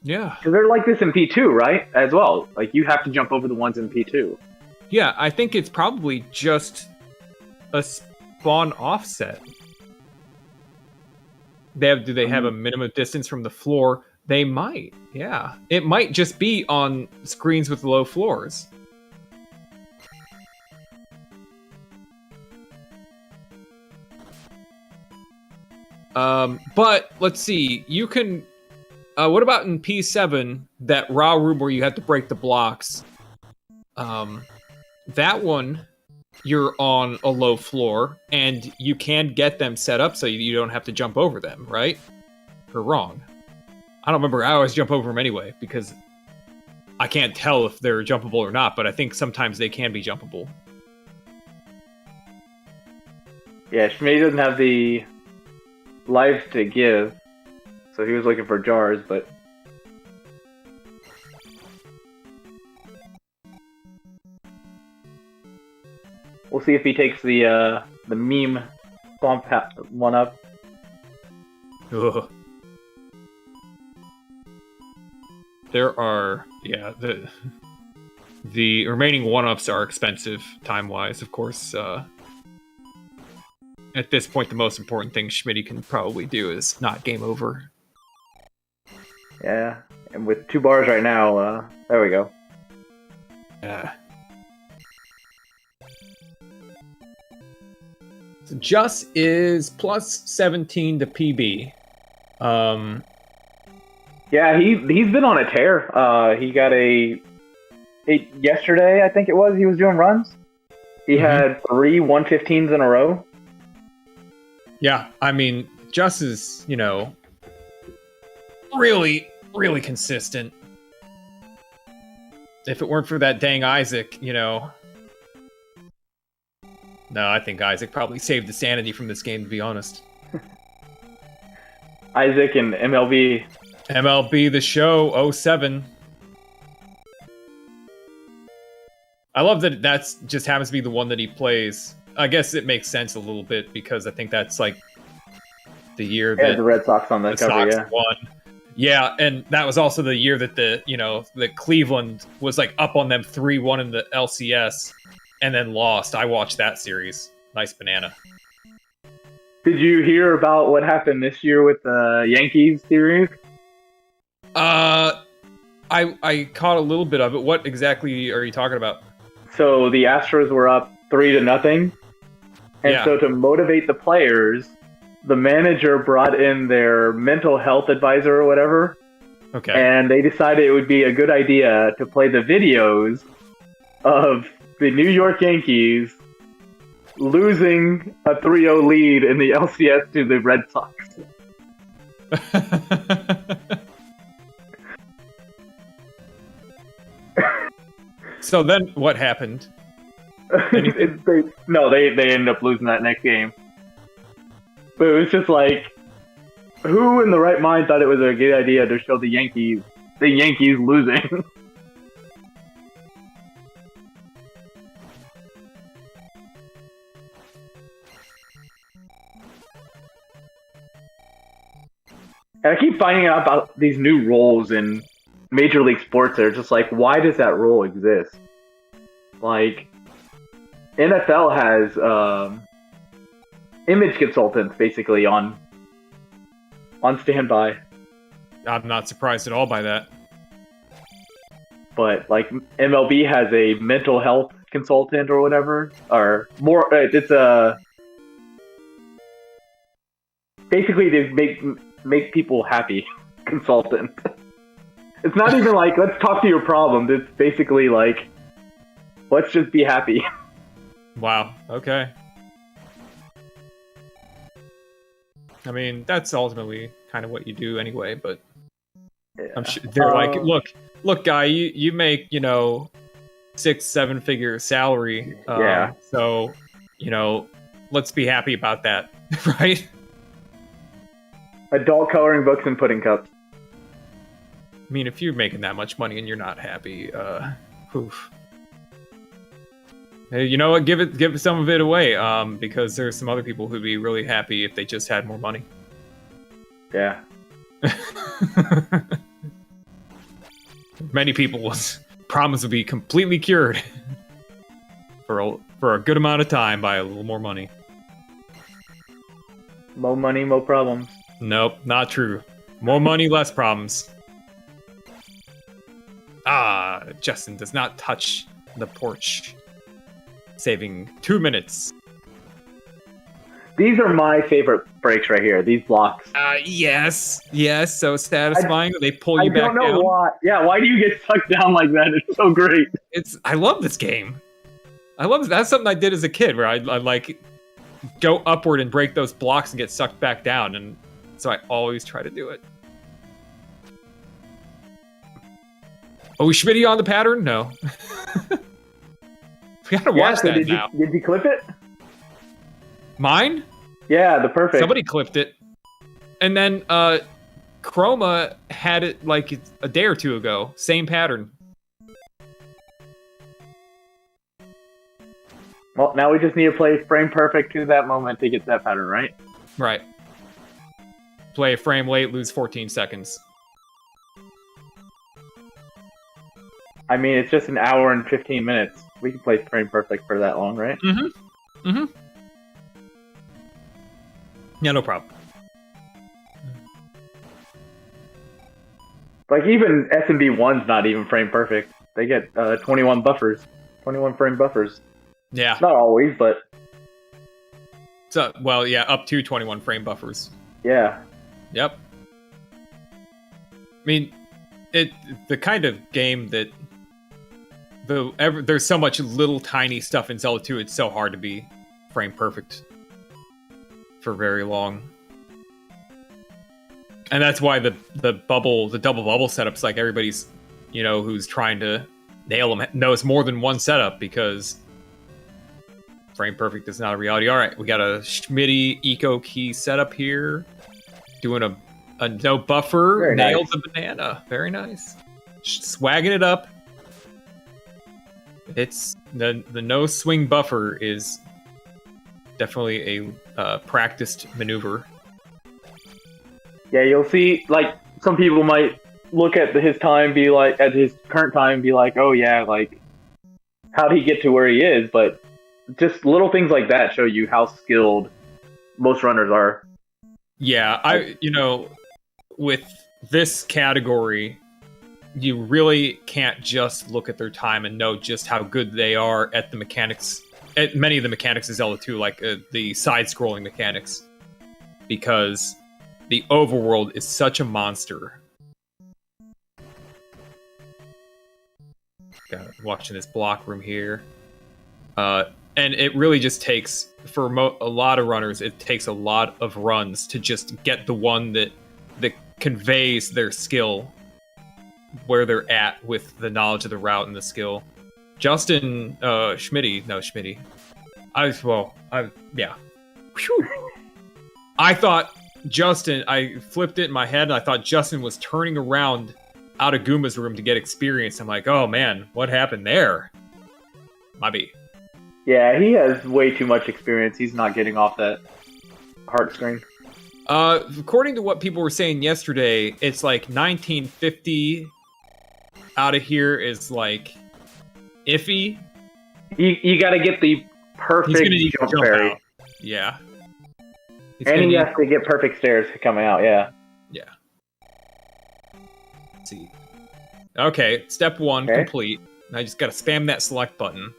[SPEAKER 3] Yeah.
[SPEAKER 2] Because they're like this in P2, right? As well. Like, you have to jump over the ones in P2.
[SPEAKER 3] Yeah, I think it's probably just a spawn offset. Do they have a minimum distance from the floor? They might, yeah. It might just be on screens with low floors. But let's see. You can. What about in P7, that raw room where you have to break the blocks? That one, you're on a low floor, and you can get them set up so you don't have to jump over them, right? Or wrong? I don't remember. I always jump over them anyway, because I can't tell if they're jumpable or not, but I think sometimes they can be jumpable.
[SPEAKER 2] Yeah, Schmidty doesn't have the lives to give, so he was looking for jars, but... We'll see if he takes the meme swamp one up.
[SPEAKER 3] Ugh. There are, yeah, the remaining 1-ups are expensive time-wise, of course. At this point, the most important thing Schmidty can probably do is not game over.
[SPEAKER 2] Yeah, and with 2 bars right now, there we go.
[SPEAKER 3] Yeah. So Just is plus 17 to PB.
[SPEAKER 2] Yeah, he's been on a tear. He got a yesterday, I think it was, he was doing runs. He had 3 115s in a row.
[SPEAKER 3] Yeah, I mean, Just is, you know, really, really consistent. If it weren't for that dang Isaac, you know... No, I think Isaac probably saved the sanity from this game, to be honest.
[SPEAKER 2] Isaac and MLB.
[SPEAKER 3] MLB The Show 07. I love that that's just happens to be the one that he plays. I guess it makes sense a little bit because I think that's like the year that
[SPEAKER 2] the Red Sox on the cover,
[SPEAKER 3] Sox won. Yeah, and that was also the year that that Cleveland was like up on them 3-1 in the LCS and then lost. I watched that series. Nice banana.
[SPEAKER 2] Did you hear about what happened this year with the Yankees series?
[SPEAKER 3] I caught a little bit of it. What exactly are you talking about?
[SPEAKER 2] So the Astros were up 3-0, and so to motivate the players, the manager brought in their mental health advisor or whatever.
[SPEAKER 3] Okay.
[SPEAKER 2] And they decided it would be a good idea to play the videos of the New York Yankees losing a 3-0 lead in the LCS to the Red Sox.
[SPEAKER 3] So then what happened?
[SPEAKER 2] They ended up losing that next game. But it was just like, who in the right mind thought it was a good idea to show the Yankees losing? And I keep finding out about these new roles in Major League Sports. They're just like, why does that role exist? Like, NFL has image consultants basically on standby.
[SPEAKER 3] I'm not surprised at all by that.
[SPEAKER 2] But like MLB has a mental health consultant or whatever, or more. It's a basically to make people happy consultant. It's not even like let's talk to your problems. It's basically like let's just be happy.
[SPEAKER 3] Wow. Okay. I mean, that's ultimately kind of what you do anyway, but yeah. I'm sure they're like, look, guy, you make, 6-7 figure salary.
[SPEAKER 2] Yeah.
[SPEAKER 3] So, let's be happy about that, right?
[SPEAKER 2] Adult coloring books and pudding cups.
[SPEAKER 3] I mean, if you're making that much money and you're not happy, oof. Hey, you know what? Give some of it away, because there's some other people who'd be really happy if they just had more money.
[SPEAKER 2] Yeah.
[SPEAKER 3] Many people's problems would be completely cured for a good amount of time by a little more money.
[SPEAKER 2] More money, more problems.
[SPEAKER 3] Nope, not true. More money, less problems. Justin does not touch the porch. Saving 2 minutes.
[SPEAKER 2] These are my favorite breaks right here. These blocks.
[SPEAKER 3] Yes, so satisfying. They pull you back down. I don't know
[SPEAKER 2] why. Yeah, why do you get sucked down like that? It's so great.
[SPEAKER 3] I love this game. I love this. That's something I did as a kid, where I like go upward and break those blocks and get sucked back down, and so I always try to do it. Oh, Schmidtty on the pattern? No. We gotta watch that now.
[SPEAKER 2] Did you clip it?
[SPEAKER 3] Mine?
[SPEAKER 2] Yeah, the perfect.
[SPEAKER 3] Somebody clipped it. And then Chroma had it like a day or two ago. Same pattern.
[SPEAKER 2] Well, now we just need to play frame perfect to that moment to get that pattern, right?
[SPEAKER 3] Right. Play a frame late, lose 14 seconds.
[SPEAKER 2] I mean, it's just an hour and 15 minutes. We can play frame perfect for that long, right?
[SPEAKER 3] Mm-hmm. Mm-hmm. Yeah, no problem.
[SPEAKER 2] Like, even SMB1's not even frame perfect. They get 21 buffers. 21 frame buffers.
[SPEAKER 3] Yeah.
[SPEAKER 2] Not always, but...
[SPEAKER 3] So, well, yeah, up to 21 frame buffers.
[SPEAKER 2] Yeah.
[SPEAKER 3] Yep. I mean, the kind of game that there's so much little tiny stuff in Zelda 2. It's so hard to be frame perfect for very long. And that's why the double bubble setups, like everybody's, who's trying to nail them, knows more than one setup, because frame perfect is not a reality. All right, we got a Schmidtty eco key setup here. Doing a no buffer.
[SPEAKER 2] Very
[SPEAKER 3] nailed
[SPEAKER 2] nice.
[SPEAKER 3] The banana. Very nice. Swagging it up. It's the no swing buffer is definitely a practiced maneuver.
[SPEAKER 2] Yeah, you'll see, like, some people might look at his time, be like, at his current time, be like, oh yeah, like, how'd he get to where he is? But just little things like that show you how skilled most runners are.
[SPEAKER 3] Yeah, with this category, you really can't just look at their time and know just how good they are at the mechanics, at many of the mechanics of Zelda 2, like the side-scrolling mechanics, because the overworld is such a monster. Watching this block room here. And it really just takes, for a lot of runners, it takes a lot of runs to just get the one that conveys their skill, where they're at with the knowledge of the route and the skill. Schmidtty. Whew. I thought Justin, I flipped it in my head, and I thought Justin was turning around out of Goomba's room to get experience. I'm like, oh man, what happened there? Maybe.
[SPEAKER 2] Yeah, he has way too much experience. He's not getting off that heart screen.
[SPEAKER 3] According to what people were saying yesterday, it's like 1950 out of here is like iffy.
[SPEAKER 2] You got to get the perfect jump fairy.
[SPEAKER 3] out. Yeah.
[SPEAKER 2] And you have to get perfect stairs coming out, yeah.
[SPEAKER 3] Yeah. Let's see. Okay, step 1 complete. I just gotta spam that select button.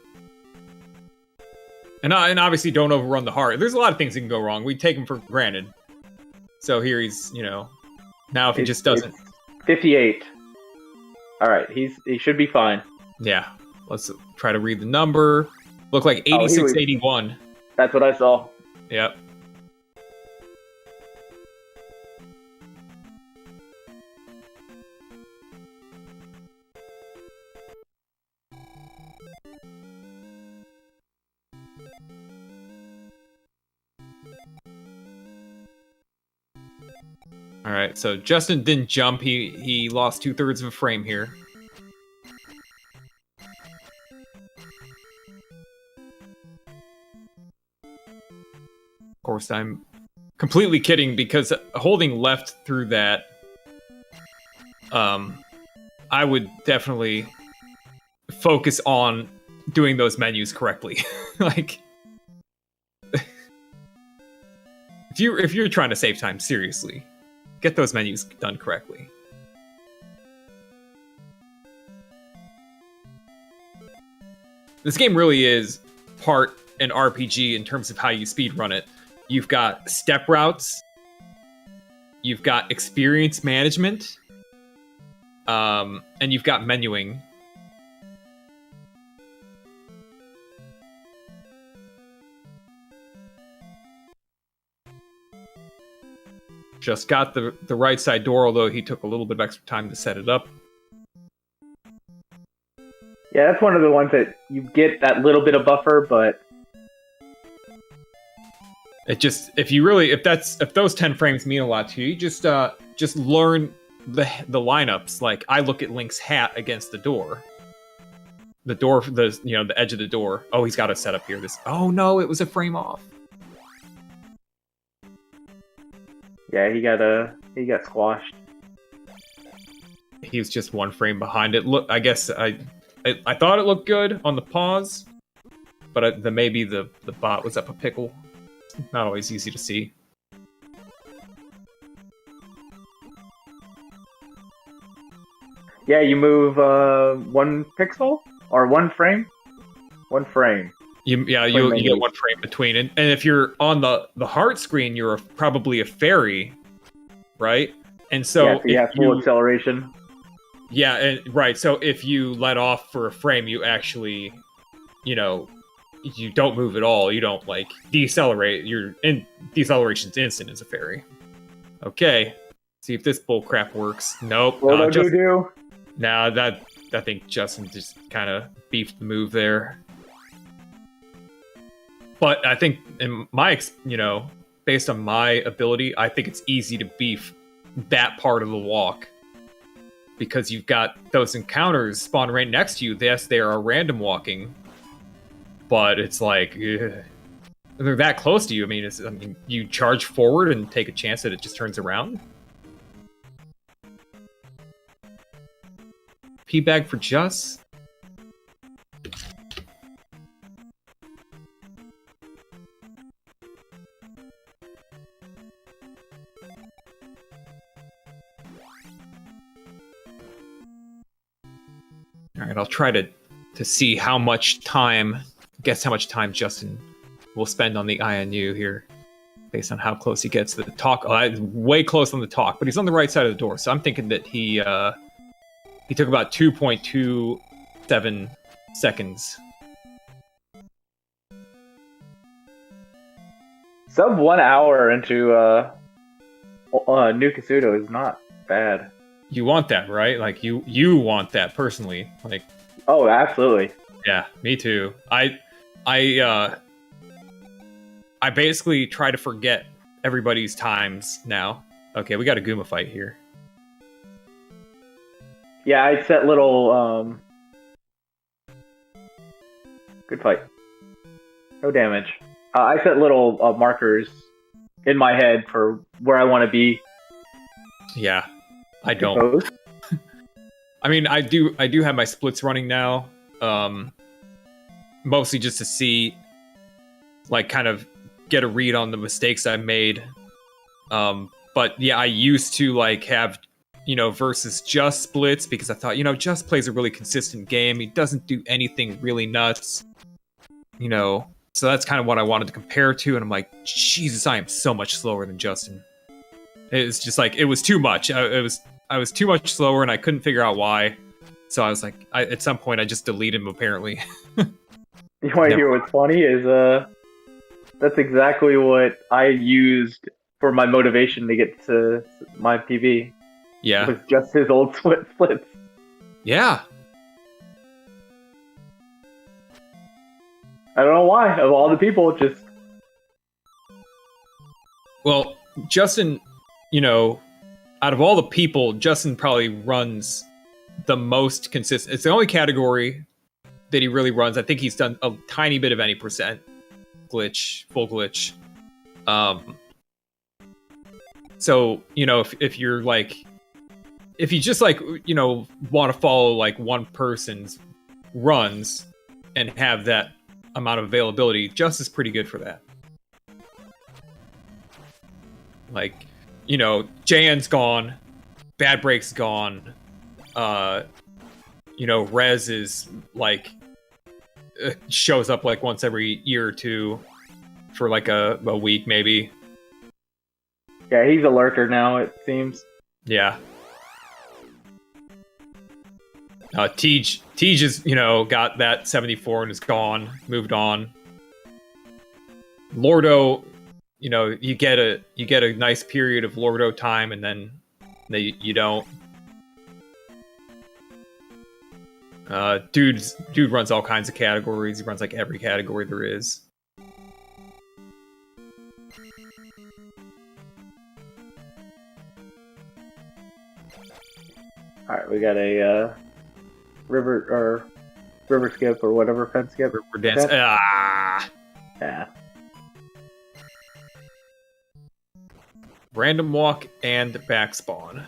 [SPEAKER 3] And obviously don't overrun the heart. There's a lot of things that can go wrong. We take him for granted. So here he's, now if he just doesn't...
[SPEAKER 2] 58. Alright, he should be fine.
[SPEAKER 3] Yeah. Let's try to read the number. Look like 8681.
[SPEAKER 2] That's what I saw.
[SPEAKER 3] Yep. All right, so Justin didn't jump. He lost 2/3 of a frame here. Of course, I'm completely kidding, because holding left through that, I would definitely focus on doing those menus correctly. Like, if you're trying to save time, seriously, get those menus done correctly. This game really is part an RPG in terms of how you speedrun it. You've got step routes, you've got experience management, and you've got menuing. Just got the right side door, although he took a little bit of extra time to set it up.
[SPEAKER 2] Yeah, that's one of the ones that you get that little bit of buffer, but
[SPEAKER 3] it just, if those 10 frames mean a lot to you, just learn the lineups. Like, I look at Link's hat against the door. The edge of the door. Oh, he's got a setup here. Oh no, it was a frame off.
[SPEAKER 2] yeah, he got squashed.
[SPEAKER 3] He was just one frame behind it. Look, I guess I thought it looked good on the pause, but maybe the bot was up a pickle. Not always easy to see.
[SPEAKER 2] Yeah, you move 1 pixel or 1 frame. 1 frame.
[SPEAKER 3] You get 1 frame between, and if you're on the heart screen, you're probably a fairy, right? And so
[SPEAKER 2] you have full acceleration.
[SPEAKER 3] Yeah, and right. So if you let off for a frame, you actually, you don't move at all. You don't like decelerate. Deceleration's instant as a fairy. Okay, see if this bullcrap works. Nope. Nah, I think Justin just kind of beefed the move there. But I think based on my ability, I think it's easy to beef that part of the walk. Because you've got those encounters spawn right next to you. Yes, they are random walking. But it's like, they're that close to you. I mean, you charge forward and take a chance that it just turns around. P-bag for Just. All right, I'll try to see how much time. Guess how much time Justin will spend on the INU here, based on how close he gets to the talk. Oh, way close on the talk, but he's on the right side of the door, so I'm thinking that he took about 2.27 seconds.
[SPEAKER 2] Sub 1 hour into New Kasuto is not bad.
[SPEAKER 3] You want that, right? Like you want that personally, like.
[SPEAKER 2] Oh, absolutely.
[SPEAKER 3] Yeah, me too. I basically try to forget everybody's times now. Okay, we got a Goomba fight here.
[SPEAKER 2] Yeah, I set little good fight. No damage. I set little markers in my head for where I want to be.
[SPEAKER 3] Yeah, I don't. I mean, I do have my splits running now. Mostly just to see, like, kind of get a read on the mistakes I made. But yeah, I used to like have, versus Just splits because I thought, Just plays a really consistent game. He doesn't do anything really nuts, So that's kind of what I wanted to compare to. And I'm like, Jesus, I am so much slower than Justin. It's just like, it was too much. I was too much slower and I couldn't figure out why. So I was like, at some point I just deleted him apparently.
[SPEAKER 2] You want to hear what's funny is that's exactly what I used for my motivation to get to my PB.
[SPEAKER 3] Yeah.
[SPEAKER 2] It was just his old splits.
[SPEAKER 3] Yeah.
[SPEAKER 2] I don't know why. Of all the people, just...
[SPEAKER 3] Well, Justin, out of all the people, Justin probably runs the most consistent. It's the only category that he really runs. I think he's done a tiny bit of any percent glitch, full glitch. So, if you're like, if you just like, want to follow like one person's runs and have that amount of availability, Just is pretty good for that. Like, JN's gone, Bad Break's gone, Rez is like shows up like once every year or two for like a week maybe.
[SPEAKER 2] Yeah, he's a lurker now, it seems.
[SPEAKER 3] Yeah. Tej is, got that 74 and is gone, moved on. Lordo, you get a nice period of Lordo time and then you don't. Dude runs all kinds of categories. He runs like every category there is.
[SPEAKER 2] All right, we got a river skip or whatever, fence skip.
[SPEAKER 3] River dance.
[SPEAKER 2] Yeah.
[SPEAKER 3] Random walk and back spawn.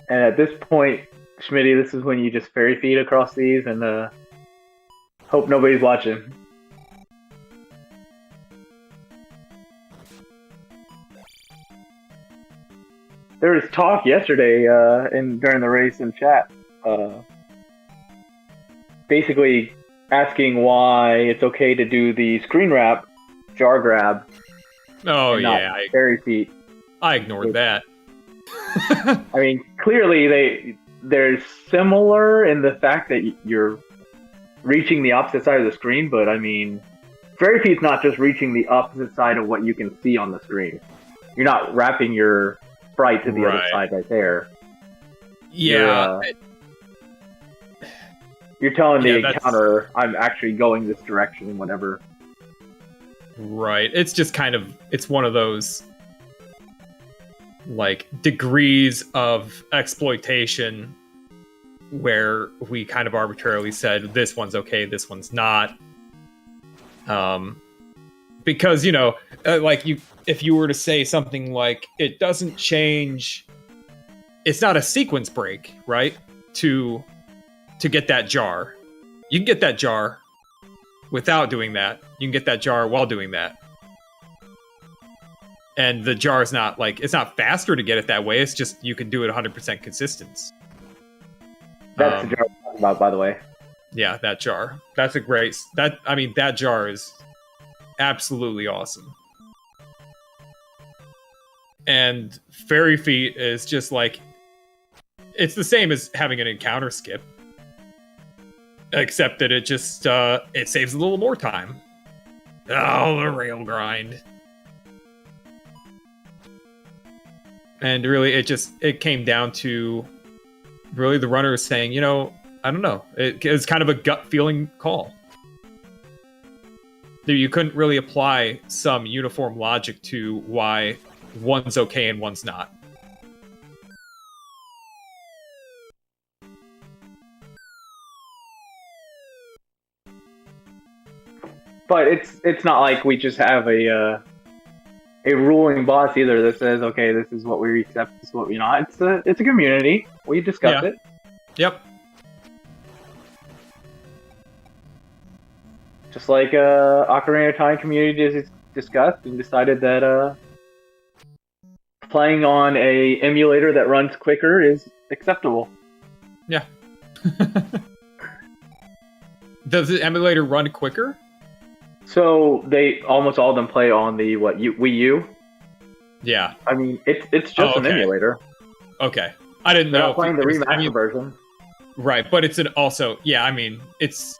[SPEAKER 2] And at this point, Schmidtty, this is when you just fairy feed across these and hope nobody's watching. There was talk yesterday during the race in chat, basically asking why it's okay to do the screen wrap jar grab.
[SPEAKER 3] Oh yeah,
[SPEAKER 2] fairy feet.
[SPEAKER 3] I ignored that.
[SPEAKER 2] I mean, clearly they're similar in the fact that you're reaching the opposite side of the screen, but I mean, Fairy Feet's not just reaching the opposite side of what you can see on the screen. You're not wrapping your sprite to the other side right there.
[SPEAKER 3] Yeah.
[SPEAKER 2] You're telling the encounter, I'm actually going this direction, whatever.
[SPEAKER 3] Right. It's just kind of, it's one of those, like, degrees of exploitation where we kind of arbitrarily said, this one's okay, this one's not. Because, you know, like, if you were to say something like, it doesn't change, it's not a sequence break, right? To get that jar. You can get that jar without doing that. You can get that jar while doing that. And the jar is not, like, it's not faster to get it that way, it's just you can do it 100% consistent.
[SPEAKER 2] That's the jar I'm talking about, by the way.
[SPEAKER 3] Yeah, that jar. That's a great... that jar is absolutely awesome. And Fairy Feet is just like... It's the same as having an encounter skip. Except that it just, it saves a little more time. Oh, the rail grind. And really, it came down to really the runner saying, you know, I don't know. It was kind of a gut feeling call. You couldn't really apply some uniform logic to why one's okay and one's not.
[SPEAKER 2] But it's not like we just have a ruling boss either that says, okay, this is what we accept, this is what we not. It's a community. We discussed it.
[SPEAKER 3] Yep.
[SPEAKER 2] Just like Ocarina of Time community is discussed and decided that playing on a emulator that runs quicker is acceptable.
[SPEAKER 3] Yeah. Does the emulator run quicker?
[SPEAKER 2] So they almost all of them play on the Wii U. Yeah. I mean, it's just an emulator.
[SPEAKER 3] Okay. I didn't know.
[SPEAKER 2] They're not playing the remaster version.
[SPEAKER 3] Right, but it's also, I mean, it's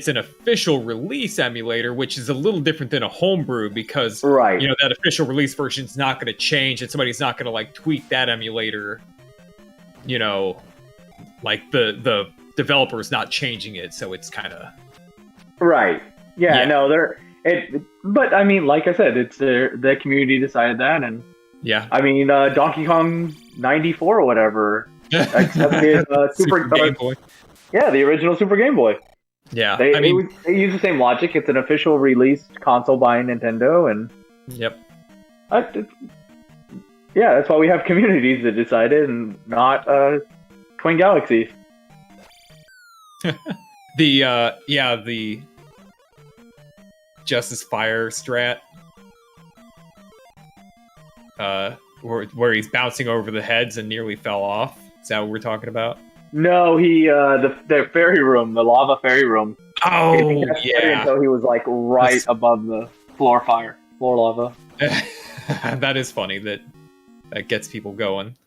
[SPEAKER 3] an official release emulator, which is a little different than a homebrew because, you know, that official release version is not going to change and somebody's not going to, like, tweak that emulator, you know, like the developer's not changing it, so it's kind of...
[SPEAKER 2] Right. Yeah, no, but I mean, like I said, it's the community decided that, and I mean, Donkey Kong 94 or whatever accepted Super Game Boy. Yeah, the original Super Game Boy.
[SPEAKER 3] Yeah,
[SPEAKER 2] they use the same logic. It's an official released console by Nintendo, and that's why we have communities that decided, and not Twin Galaxies.
[SPEAKER 3] The Justice Fire strat, where he's bouncing over the heads and nearly fell off. Is that what we're talking about?
[SPEAKER 2] No, the fairy room, the lava fairy room.
[SPEAKER 3] Oh, yeah.
[SPEAKER 2] Until he was like right above the floor lava.
[SPEAKER 3] That is funny. That gets people going.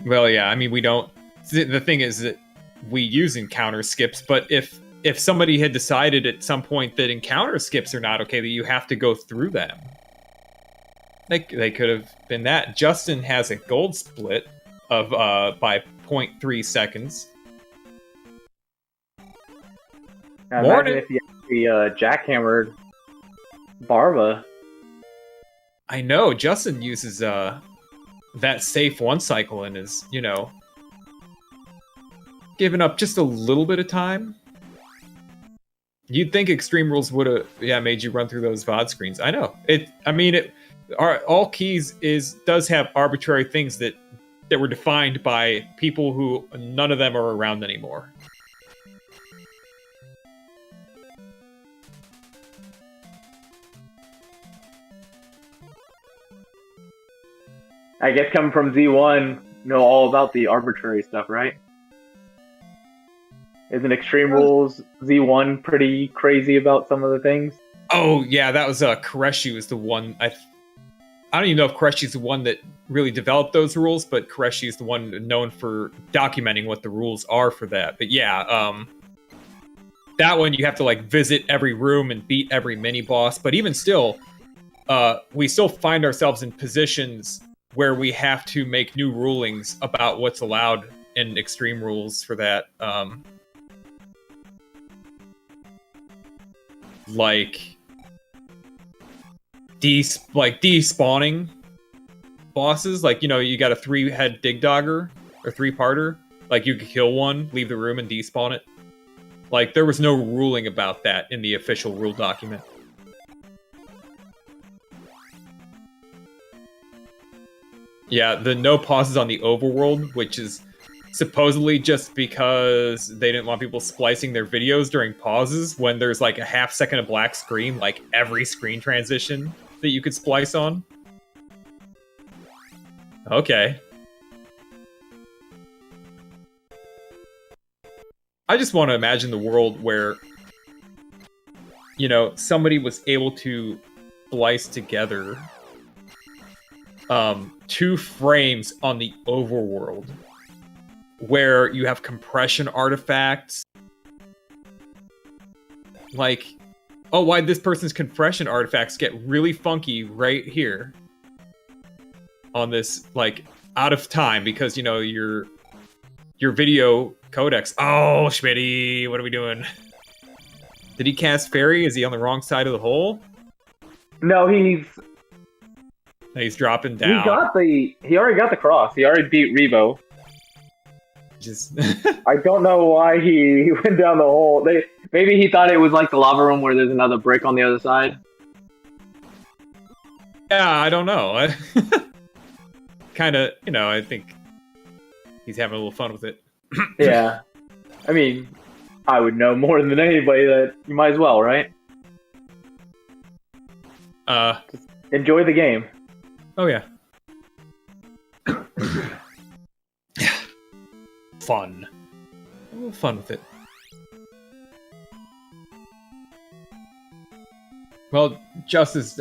[SPEAKER 3] Well, yeah, I mean, we don't... The thing is that we use encounter skips, but if somebody had decided at some point that encounter skips are not okay, that you have to go through them, they could have been that. Justin has a gold split of by 0.3 seconds.
[SPEAKER 2] Now, imagine if you actually jackhammered Barba.
[SPEAKER 3] I know, Justin uses... that safe one cycle and is, you know, giving up just a little bit of time. You'd think Extreme Rules would have made you run through those VOD screens. I know. All Keys does have arbitrary things that were defined by people who none of them are around anymore.
[SPEAKER 2] I guess coming from Z1, know all about the arbitrary stuff, right? Isn't Extreme Rules Z1 pretty crazy about some of the things?
[SPEAKER 3] Oh yeah, that was Koreshi was the one. I don't even know if Koreshi's the one that really developed those rules, but Koreshi is the one known for documenting what the rules are for that. But yeah, that one you have to like visit every room and beat every mini boss. But even still, we still find ourselves in positions where we have to make new rulings about what's allowed in extreme rules for that. Like despawning bosses. Like, you know, you got a 3-head dig dogger or 3-parter. Like, you could kill one, leave the room, and despawn it. Like, there was no ruling about that in the official rule document. Yeah, the no pauses on the overworld, which is supposedly just because they didn't want people splicing their videos during pauses when there's like a half second of black screen, like every screen transition that you could splice on. Okay. I just want to imagine the world where, you know, somebody was able to splice together 2 frames on the overworld where you have compression artifacts. Like, oh, why'd this person's compression artifacts get really funky right here on this, like, out of time because, you know, your video codecs. Oh, Schmidtty, what are we doing? Did he cast Fairy? Is he on the wrong side of the hole?
[SPEAKER 2] No,
[SPEAKER 3] He's dropping down.
[SPEAKER 2] He already got the cross. He already beat Revo.
[SPEAKER 3] Just
[SPEAKER 2] I don't know why he went down the hole. Maybe he thought it was like the lava room where there's another brick on the other side.
[SPEAKER 3] Yeah, I don't know. Kind of, you know, I think he's having a little fun with it.
[SPEAKER 2] Yeah. I mean, I would know more than anybody that you might as well, right? Just enjoy the game.
[SPEAKER 3] Oh, yeah. Fun. A little fun with it. Well, Just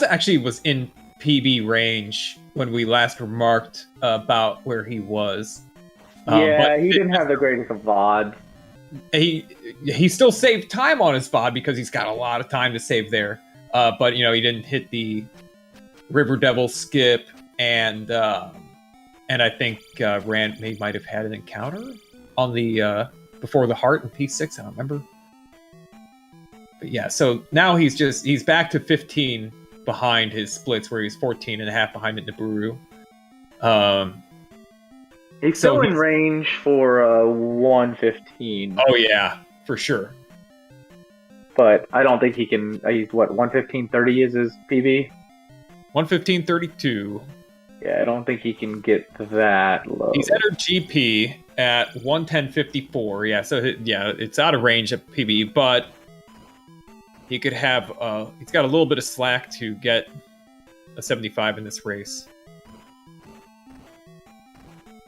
[SPEAKER 3] actually was in PB range when we last remarked about where he was.
[SPEAKER 2] Yeah, he didn't have the greatest of VOD.
[SPEAKER 3] He still saved time on his VOD because he's got a lot of time to save there. But, you know, he didn't hit the River Devil skip, and I think Rand might have had an encounter on the before the heart in P6. I don't remember. But yeah, so now he's back to 15 behind his splits, where he's 14 and a half behind at Nibiru.
[SPEAKER 2] He's still in range for 115.
[SPEAKER 3] Oh yeah, for sure.
[SPEAKER 2] But I don't think he can. He's what, 115.30 is his PB?
[SPEAKER 3] 115.32.
[SPEAKER 2] Yeah, I don't think he can get that low.
[SPEAKER 3] He's entered GP at 110.54. Yeah, so yeah, it's out of range of PB, but he could have. He's got a little bit of slack to get a 75 in this race.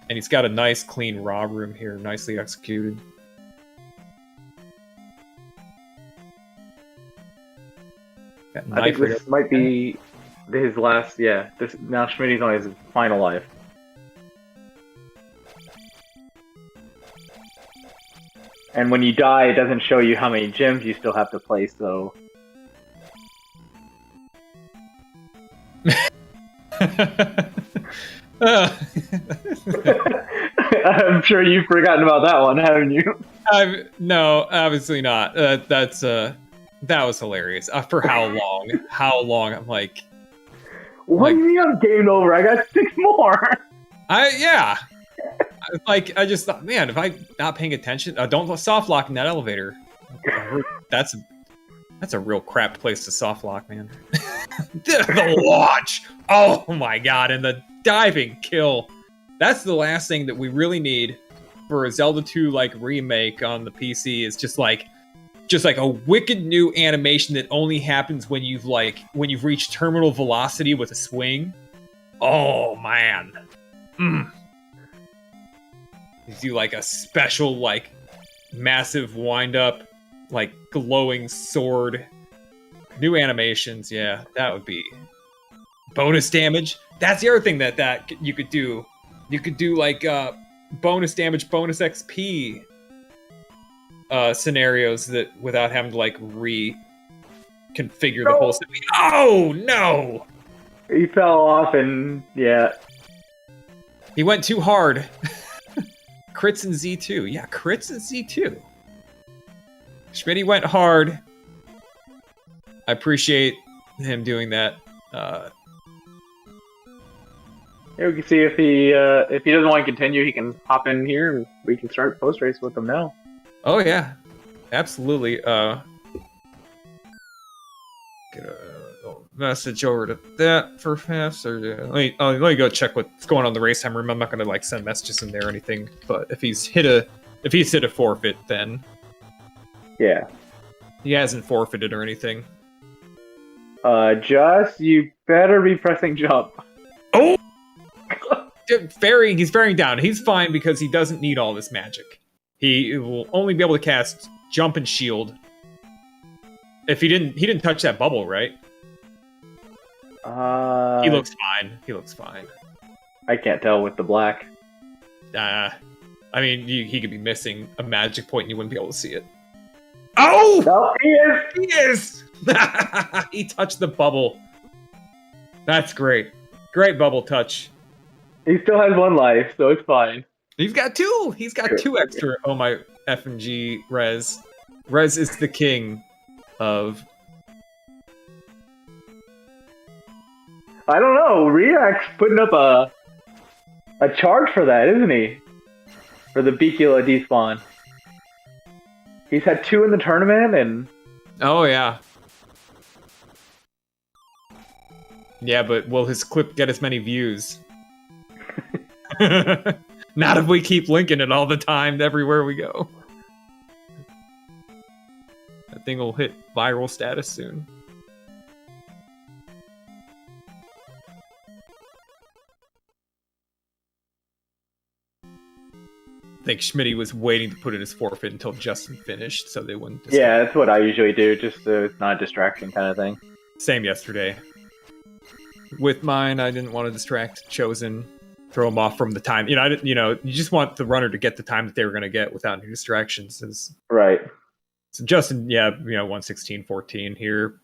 [SPEAKER 3] And he's got a nice, clean raw room here, nicely executed.
[SPEAKER 2] I think this might be his last. Yeah, now Schmidt's on his final life. And when you die, it doesn't show you how many gems you still have to place, so. I'm sure you've forgotten about that one, haven't you?
[SPEAKER 3] No, obviously not. That was hilarious. For how long? How long? I'm like,
[SPEAKER 2] what do you mean I'm game over? I got 6 more.
[SPEAKER 3] Yeah. I just thought, man, if I'm not paying attention, don't soft lock in that elevator. That's a real crap place to soft lock, man. The launch. Oh my god, and the diving kill. That's the last thing that we really need for a Zelda 2 like remake on the PC. Is just like a wicked new animation that only happens when you've reached terminal velocity with a swing. Oh man. You do like a special like massive wind up like glowing sword. New animations, yeah, that would be bonus damage. That's the other thing that you could do. You could do like bonus damage, bonus XP scenarios that without having to like reconfigure the whole thing. Oh no!
[SPEAKER 2] He fell off and yeah.
[SPEAKER 3] He went too hard. Crits in Z2. Yeah, crits in Z2. Schmidtty went hard. I appreciate him doing that.
[SPEAKER 2] Yeah, we can see if he doesn't want to continue, he can hop in here and we can start post race with him now.
[SPEAKER 3] Oh yeah, absolutely. Get a message over to that for fast. Or let me go check what's going on in the race time room. I'm not gonna like send messages in there or anything. But if he's hit a forfeit, then
[SPEAKER 2] yeah,
[SPEAKER 3] he hasn't forfeited or anything.
[SPEAKER 2] You better be pressing jump.
[SPEAKER 3] Oh! He's varying down. He's fine because he doesn't need all this magic. He will only be able to cast jump and shield. If he didn't touch that bubble, right? He looks fine.
[SPEAKER 2] I can't tell with the black.
[SPEAKER 3] I mean, he could be missing a magic point and you wouldn't be able to see it. Oh!
[SPEAKER 2] No, he is!
[SPEAKER 3] He is! He touched the bubble. That's great. Great bubble touch.
[SPEAKER 2] He still has 1 life, so it's fine.
[SPEAKER 3] He's got 2! He's got 2 extra. Oh my FNG Rez. Rez is the king of...
[SPEAKER 2] I don't know. React's putting up a charge for that, isn't he? For the Bicula despawn. He's had 2 in the tournament, and...
[SPEAKER 3] Oh, yeah. Yeah, but will his clip get as many views? Not if we keep linking it all the time everywhere we go. That thing will hit viral status soon. I think Schmidtty was waiting to put in his forfeit until Justin finished, so they wouldn't.
[SPEAKER 2] Yeah, that's what I usually do, just so it's not a distraction kind of thing.
[SPEAKER 3] Same yesterday. With mine, I didn't want to distract Chosen, throw him off from the time. You just want the runner to get the time that they were going to get without any distractions.
[SPEAKER 2] Right.
[SPEAKER 3] So Justin, 1:16:14 here,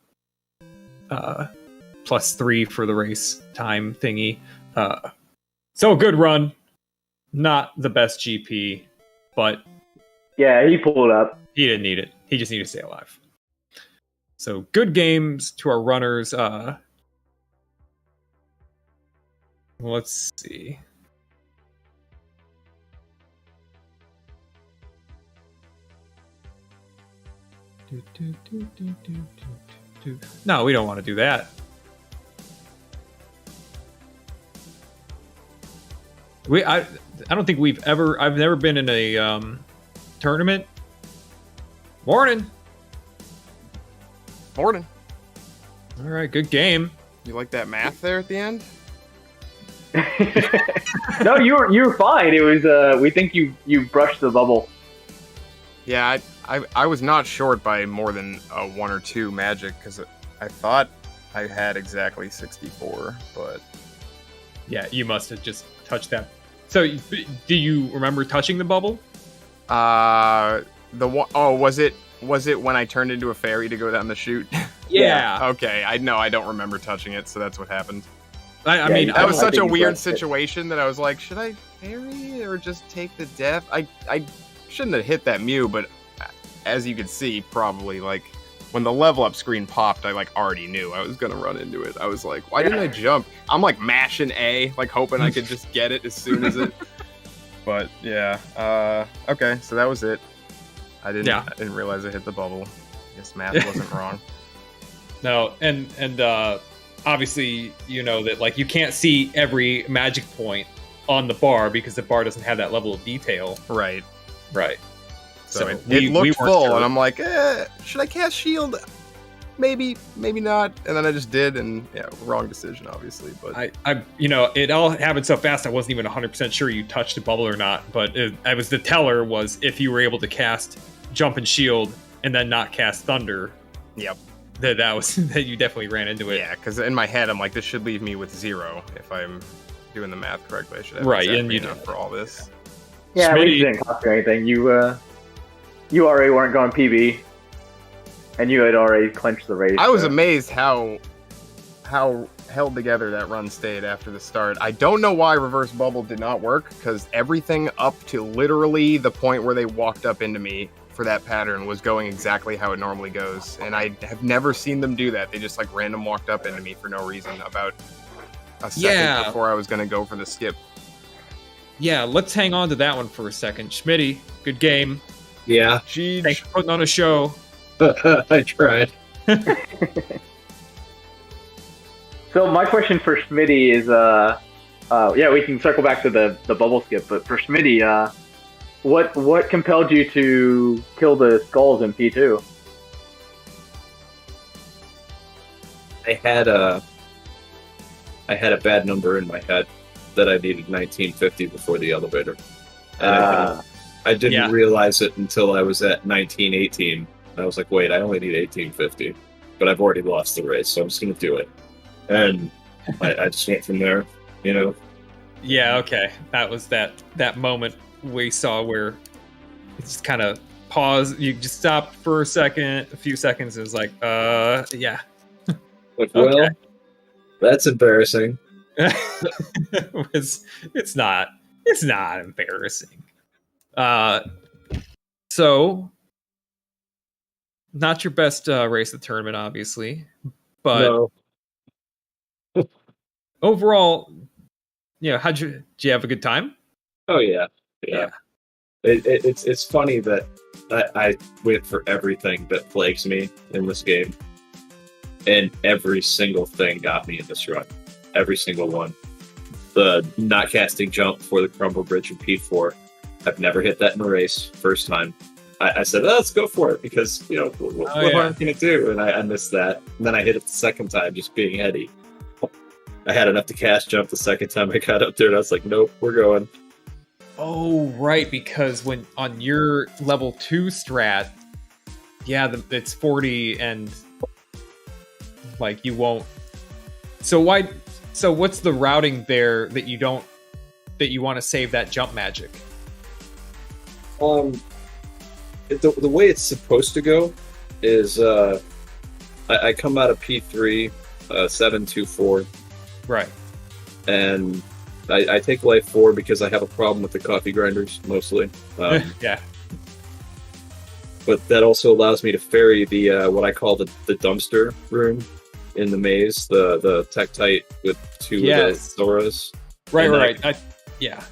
[SPEAKER 3] +3 for the race time thingy. So a good run. Not the best GP, but...
[SPEAKER 2] Yeah, he pulled up.
[SPEAKER 3] He didn't need it. He just needed to stay alive. So, good games to our runners. Let's see. No, we don't want to do that. I don't think I've never been in a tournament. Morning.
[SPEAKER 4] All
[SPEAKER 3] right, good game.
[SPEAKER 4] You like that math there at the end?
[SPEAKER 2] No, you were fine. It was we think you brushed the bubble.
[SPEAKER 4] Yeah, I was not short by more than 1 or 2 magic because I thought I had exactly 64, but
[SPEAKER 3] yeah, you must have just touched that. So, do you remember touching the bubble?
[SPEAKER 4] Was it when I turned into a fairy to go down the chute?
[SPEAKER 3] Yeah.
[SPEAKER 4] Okay, I don't remember touching it, so that's what happened.
[SPEAKER 3] I mean,
[SPEAKER 4] that was such a weird
[SPEAKER 2] it.
[SPEAKER 4] situation that I was like, should I fairy or just take the death? I shouldn't have hit that Mew, but as you can see, probably like when the level up screen popped, I like already knew I was gonna run into it. I was like, why didn't I jump? I'm like mashing A, like hoping I could just get it as soon as it. But yeah, okay, so that was it. I didn't realize I hit the bubble. I guess math wasn't wrong.
[SPEAKER 3] No, and obviously you know that like you can't see every magic point on the bar because the bar doesn't have that level of detail.
[SPEAKER 4] Right.
[SPEAKER 3] So
[SPEAKER 4] it looked full, and I'm like, should I cast shield? Maybe not. And then I just did, and yeah, wrong decision, obviously. But
[SPEAKER 3] I it all happened so fast. I wasn't even 100% sure you touched the bubble or not. But the teller was if you were able to cast jump and shield and then not cast Thunder,
[SPEAKER 4] Yep.
[SPEAKER 3] that was that you definitely ran into it.
[SPEAKER 4] Yeah, because in my head I'm like, this should leave me with 0 if I'm doing the math correctly. I should have
[SPEAKER 3] Right,
[SPEAKER 4] exactly
[SPEAKER 3] and you
[SPEAKER 4] enough for all this.
[SPEAKER 2] Yeah,
[SPEAKER 3] Schmidtty-
[SPEAKER 2] we didn't cost you anything. You already weren't going PB, and you had already clinched the race.
[SPEAKER 4] I was
[SPEAKER 2] so.
[SPEAKER 4] amazed how held together that run stayed after the start. I don't know why reverse bubble did not work, because everything up to literally the point where they walked up into me for that pattern was going exactly how it normally goes, and I have never seen them do that. They just like random walked up into me for no reason about a second before I was going to go for the skip.
[SPEAKER 3] Yeah, let's hang on to that one for a second. Schmidtty, good game.
[SPEAKER 5] Yeah,
[SPEAKER 3] Thanks for putting on a show.
[SPEAKER 5] I tried.
[SPEAKER 2] So my question for Schmidtty is, yeah, we can circle back to the bubble skip, but for Schmidtty, what compelled you to kill the skulls in P2?
[SPEAKER 5] I had a bad number in my head that I needed 1950 before the elevator, and I didn't realize it until I was at 1918. And I was like, wait, I only need 1850, but I've already lost the race, so I'm just gonna do it. And I just went from there, you know.
[SPEAKER 3] Yeah, okay. That was that moment we saw where it's just kind of pause. You just stopped for a second, a few seconds. It was like, yeah.
[SPEAKER 5] Like, well,
[SPEAKER 3] Okay.
[SPEAKER 5] that's embarrassing.
[SPEAKER 3] It's not embarrassing. So not your best race of the tournament, obviously, but
[SPEAKER 5] No.
[SPEAKER 3] overall, yeah. Did you have a good time?
[SPEAKER 5] Oh yeah. It's funny that I went for everything that plagues me in this game, and every single thing got me in this run. Every single one. The not casting jump for the crumble bridge in P4. I've never hit that in a race. First time. I said, let's go for it, because, you know, what am I going to do? And I missed that. And then I hit it the second time, just being heady. I had enough to cast jump the second time I got up there, and I was like, nope, we're going.
[SPEAKER 3] Oh, right, because when on your level 2 strat, yeah, it's 40 and like you won't. So what's the routing there that you want to save that jump magic?
[SPEAKER 5] The way it's supposed to go is I come out of P3 724,
[SPEAKER 3] Right.
[SPEAKER 5] and I take life 4 because I have a problem with the coffee grinders mostly.
[SPEAKER 3] Yeah.
[SPEAKER 5] But that also allows me to ferry the what I call the dumpster room in the maze, the Tektite with 2 of the Zoras.
[SPEAKER 3] Right. Yeah.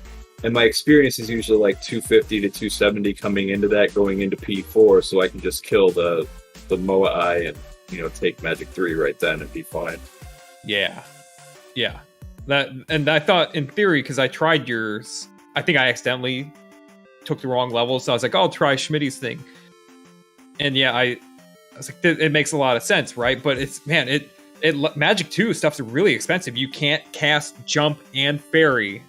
[SPEAKER 5] And my experience is usually like 250 to 270 coming into that, going into P4, so I can just kill the Moai and, you know, take Magic 3 right then and be fine.
[SPEAKER 3] Yeah. And I thought, in theory, because I tried yours, I think I accidentally took the wrong level, so I was like, I'll try Schmidt's thing. And yeah, I was like, it makes a lot of sense, right? But Magic 2 stuff's really expensive. You can't cast jump and fairy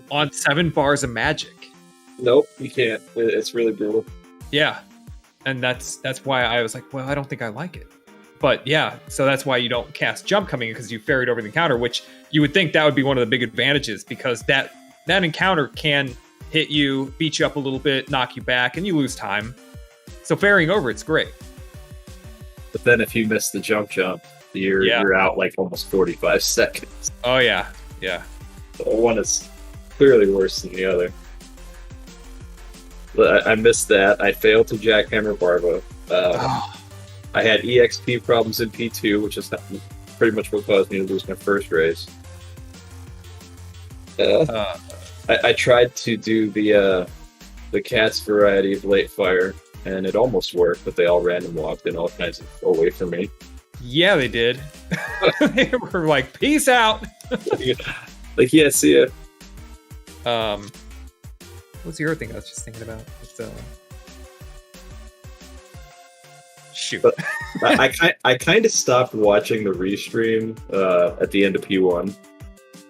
[SPEAKER 3] on 7 bars of magic.
[SPEAKER 5] Nope, you can't. It's really brutal.
[SPEAKER 3] Yeah. And that's why I was like, well, I don't think I like it. But yeah, so that's why you don't cast jump coming in, because you ferried over the encounter, which you would think that would be one of the big advantages, because that encounter can hit you, beat you up a little bit, knock you back, and you lose time. So ferrying over, it's great.
[SPEAKER 5] But then if you miss the jump, you're out like almost 45 seconds.
[SPEAKER 3] Oh yeah.
[SPEAKER 5] So one is clearly worse than the other. But I missed that. I failed to jackhammer Barba. I had EXP problems in P2, which is pretty much what caused me to lose my first race. I tried to do the Cats variety of late fire, and it almost worked, but they all random walked in all kinds of away from me.
[SPEAKER 3] Yeah, they did. They were like, peace out.
[SPEAKER 5] Like, yeah, see ya.
[SPEAKER 3] What's the other thing I was just thinking about? Shoot.
[SPEAKER 5] But I kind of stopped watching the restream at the end of P1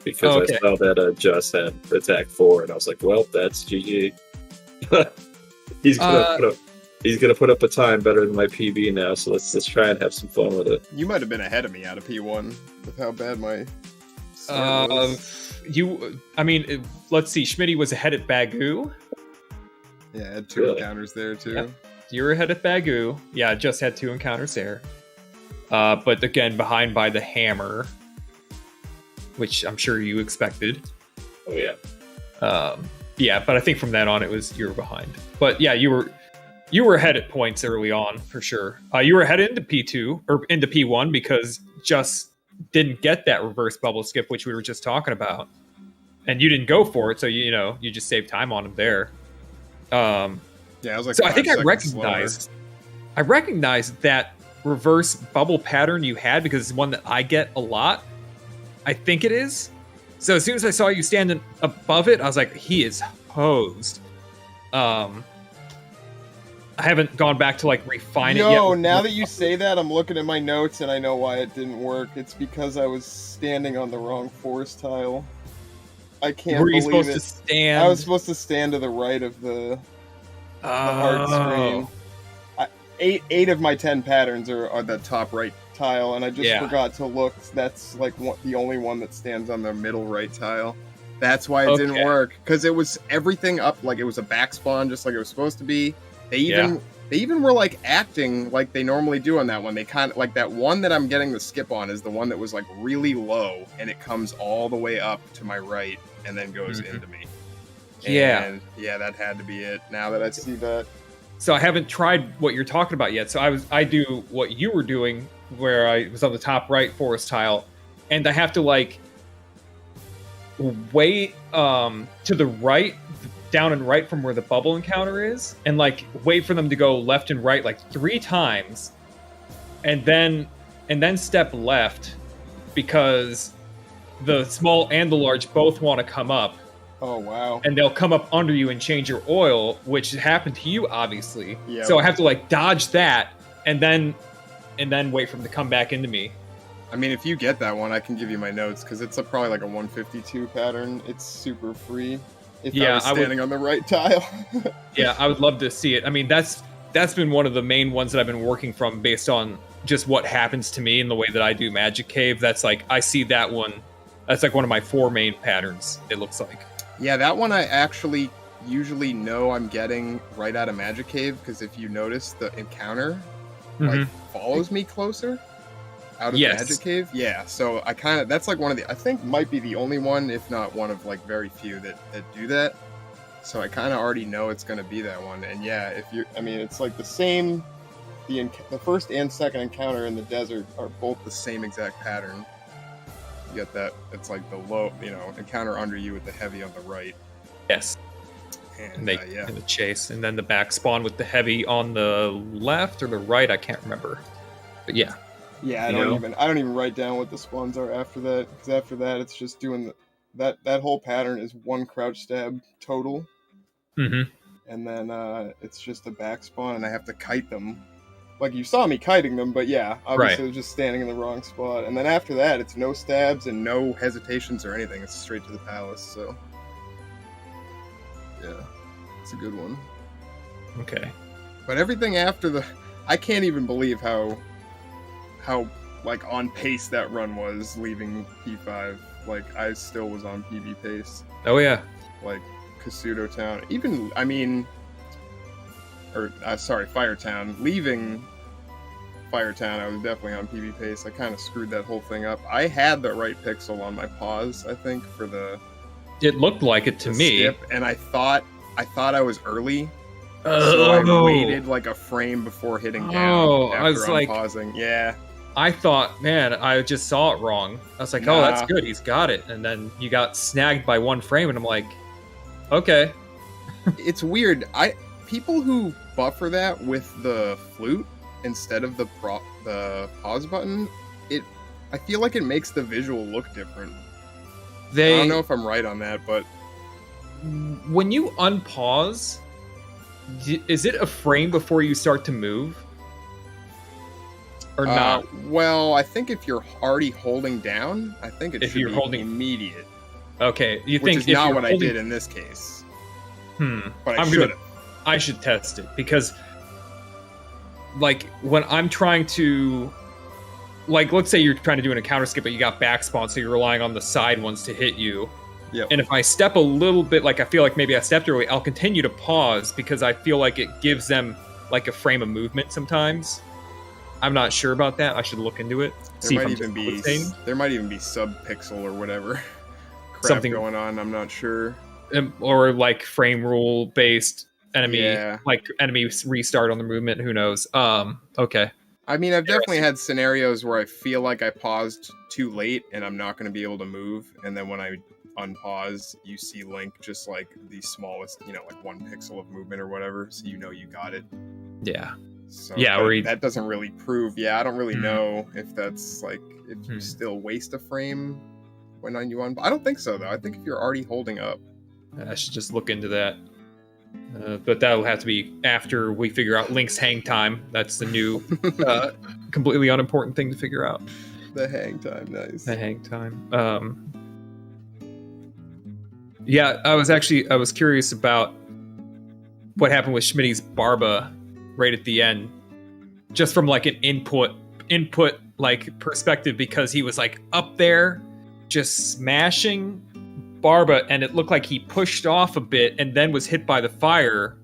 [SPEAKER 5] because I saw that Just had attack 4, and I was like, well, that's GG. He's gonna He's gonna put up a time better than my PB now, so let's try and have some fun with it.
[SPEAKER 4] You might have been ahead of me out of P1 with how bad my start was.
[SPEAKER 3] Let's see. Schmidtty was ahead at Bagoo.
[SPEAKER 4] Yeah, I had 2 encounters there too.
[SPEAKER 3] Yep. You were ahead at Bagoo. Yeah, I just had 2 encounters there. But again, behind by the hammer, which I'm sure you expected.
[SPEAKER 5] Oh yeah.
[SPEAKER 3] Yeah, but I think from that on, you were behind. But yeah, you were ahead at points early on for sure. You were ahead into P2 or into P1 because just didn't get that reverse bubble skip, which we were just talking about, and you didn't go for it, so you just saved time on him there.
[SPEAKER 4] Yeah, I was like.
[SPEAKER 3] So I think I recognized that reverse bubble pattern you had because it's one that I get a lot. I think it is. So as soon as I saw you standing above it, I was like, he is hosed. I haven't gone back to like refine it yet.
[SPEAKER 4] No, now that you say that, I'm looking at my notes and I know why it didn't work. It's because I was standing on the wrong force tile. I can't
[SPEAKER 3] Were you
[SPEAKER 4] believe
[SPEAKER 3] supposed
[SPEAKER 4] it.
[SPEAKER 3] to stand?
[SPEAKER 4] I was supposed to stand to the right of the hard screen. 8 of my 10 patterns are the top right tile, and I just forgot to look. That's like the only one that stands on the middle right tile. That's why it didn't work, because it was everything up like it was a back spawn, just like it was supposed to be. They even were like acting like they normally do on that one. They kind of like that one that I'm getting the skip on is the one that was like really low, and it comes all the way up to my right and then goes into me. And yeah, that had to be it. Now that I see that.
[SPEAKER 3] So I haven't tried what you're talking about yet. So I do what you were doing, where I was on the top right forest tile, and I have to like wait to the right, down and right from where the bubble encounter is, and like wait for them to go left and right like 3 times, and then step left, because the small and the large both want to come up.
[SPEAKER 4] Oh, wow.
[SPEAKER 3] And they'll come up under you and change your oil, which happened to you, obviously.
[SPEAKER 4] Yep.
[SPEAKER 3] So I have to, like, dodge that and then wait for them to come back into me.
[SPEAKER 4] I mean, if you get that one, I can give you my notes, because it's probably like a 152 pattern. It's super free if I was standing on the right tile.
[SPEAKER 3] Yeah, I would love to see it. I mean, that's been one of the main ones that I've been working from based on just what happens to me and the way that I do Magic Cave. That's like, I see that one. That's like one of my 4 main patterns, it looks like.
[SPEAKER 4] Yeah, that one I actually usually know I'm getting right out of Magic Cave, because if you notice, the encounter like follows me closer out of Magic Cave. Yeah, so I kind of, that's like one of the, I think might be the only one, if not one of like very few that do that. So I kind of already know it's going to be that one. And yeah, if you're, I mean, it's like the same, the first and second encounter in the desert are both the same exact pattern. You get that, it's like the low, encounter under you with the heavy on the right.
[SPEAKER 3] Yes. And they in the chase, and then the back spawn with the heavy on the left or the right, I can't remember. But yeah.
[SPEAKER 4] Yeah, I don't even write down what the spawns are after that, because after that it's just doing that whole pattern is 1 crouch stab total. And then it's just a back spawn, and I have to kite them. Like, you saw me kiting them, but yeah, obviously I was just standing in the wrong spot. And then after that, it's no stabs and no hesitations or anything. It's straight to the palace, so... yeah, it's a good one.
[SPEAKER 3] Okay.
[SPEAKER 4] But everything after I can't even believe how like, on pace that run was, leaving P5. Like, I still was on PB pace.
[SPEAKER 3] Oh, yeah.
[SPEAKER 4] Like, Kasuto Town. Even, I mean... Firetown. Leaving Firetown, I was definitely on PB pace. I kind of screwed that whole thing up. I had the right pixel on my pause, I think, for the...
[SPEAKER 3] It looked like it to me.
[SPEAKER 4] Skip, and I thought I was early. So I waited like a frame before hitting down after
[SPEAKER 3] I was like,
[SPEAKER 4] pausing. Yeah.
[SPEAKER 3] I thought, man, I just saw it wrong. I was like, oh, that's good. He's got it. And then you got snagged by 1 frame, and I'm like, okay.
[SPEAKER 4] It's weird. People who buffer that with the flute instead of the pause button, I feel like it makes the visual look different. I don't know if I'm right on that, but
[SPEAKER 3] when you unpause, is it a frame before you start to move? Or not?
[SPEAKER 4] Well, I think if you're already holding down, I think it should be holding immediate.
[SPEAKER 3] Okay,
[SPEAKER 4] which is not what I did in this case.
[SPEAKER 3] But
[SPEAKER 4] I should have.
[SPEAKER 3] I should test it, because like when I'm trying to, like, let's say you're trying to do an encounter skip, but you got backspawn, so you're relying on the side ones to hit you.
[SPEAKER 4] Yep.
[SPEAKER 3] And if I step a little bit, like I feel like maybe I stepped early, I'll continue to pause because I feel like it gives them like a frame of movement sometimes. I'm not sure about that. I should look into it.
[SPEAKER 4] There might even be sub-pixel or whatever crap
[SPEAKER 3] Something
[SPEAKER 4] going on. I'm not sure.
[SPEAKER 3] Or like frame rule based enemy,
[SPEAKER 4] Yeah.
[SPEAKER 3] like enemy restart on the movement. Who knows? Okay.
[SPEAKER 4] I mean, I've definitely had scenarios where I feel like I paused too late and I'm not going to be able to move. And then when I unpause, you see Link just like the smallest, like 1 pixel of movement or whatever. So you know you got it.
[SPEAKER 3] Yeah.
[SPEAKER 4] So
[SPEAKER 3] yeah,
[SPEAKER 4] that doesn't really prove. Yeah, I don't really know if that's like if you still waste a frame when you I don't think so though. I think if you're already holding up,
[SPEAKER 3] I should just look into that. But that'll have to be after we figure out Link's hang time. That's the new, completely unimportant thing to figure out.
[SPEAKER 4] The hang time, nice.
[SPEAKER 3] The hang time. Yeah, I was curious about what happened with Schmidtty's Barba right at the end, just from like an input like perspective, because he was like up there just smashing Barba, and it looked like he pushed off a bit and then was hit by the fire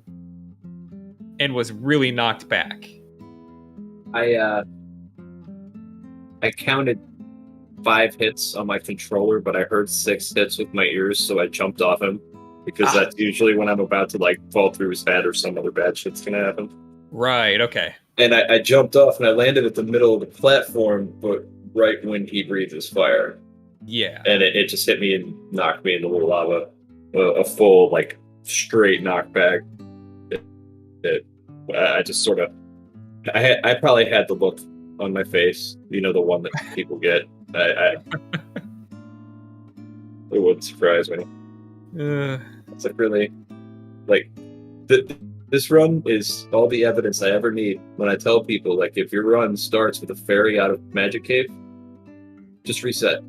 [SPEAKER 3] and was really knocked back.
[SPEAKER 5] I counted 5 hits on my controller, but I heard 6 hits with my ears, so I jumped off him because that's usually when I'm about to like fall through his head or some other bad shit's gonna happen.
[SPEAKER 3] Right. Okay.
[SPEAKER 5] And I jumped off and I landed at the middle of the platform, but right when he breathed his fire.
[SPEAKER 3] Yeah.
[SPEAKER 5] And it just hit me and knocked me into the lava. A full, like, straight knockback. I just sort of... I probably had the look on my face. The one that people get. It wouldn't surprise me. It's like really... Like, this run is all the evidence I ever need when I tell people, like, if your run starts with a fairy out of Magic Cave, just reset.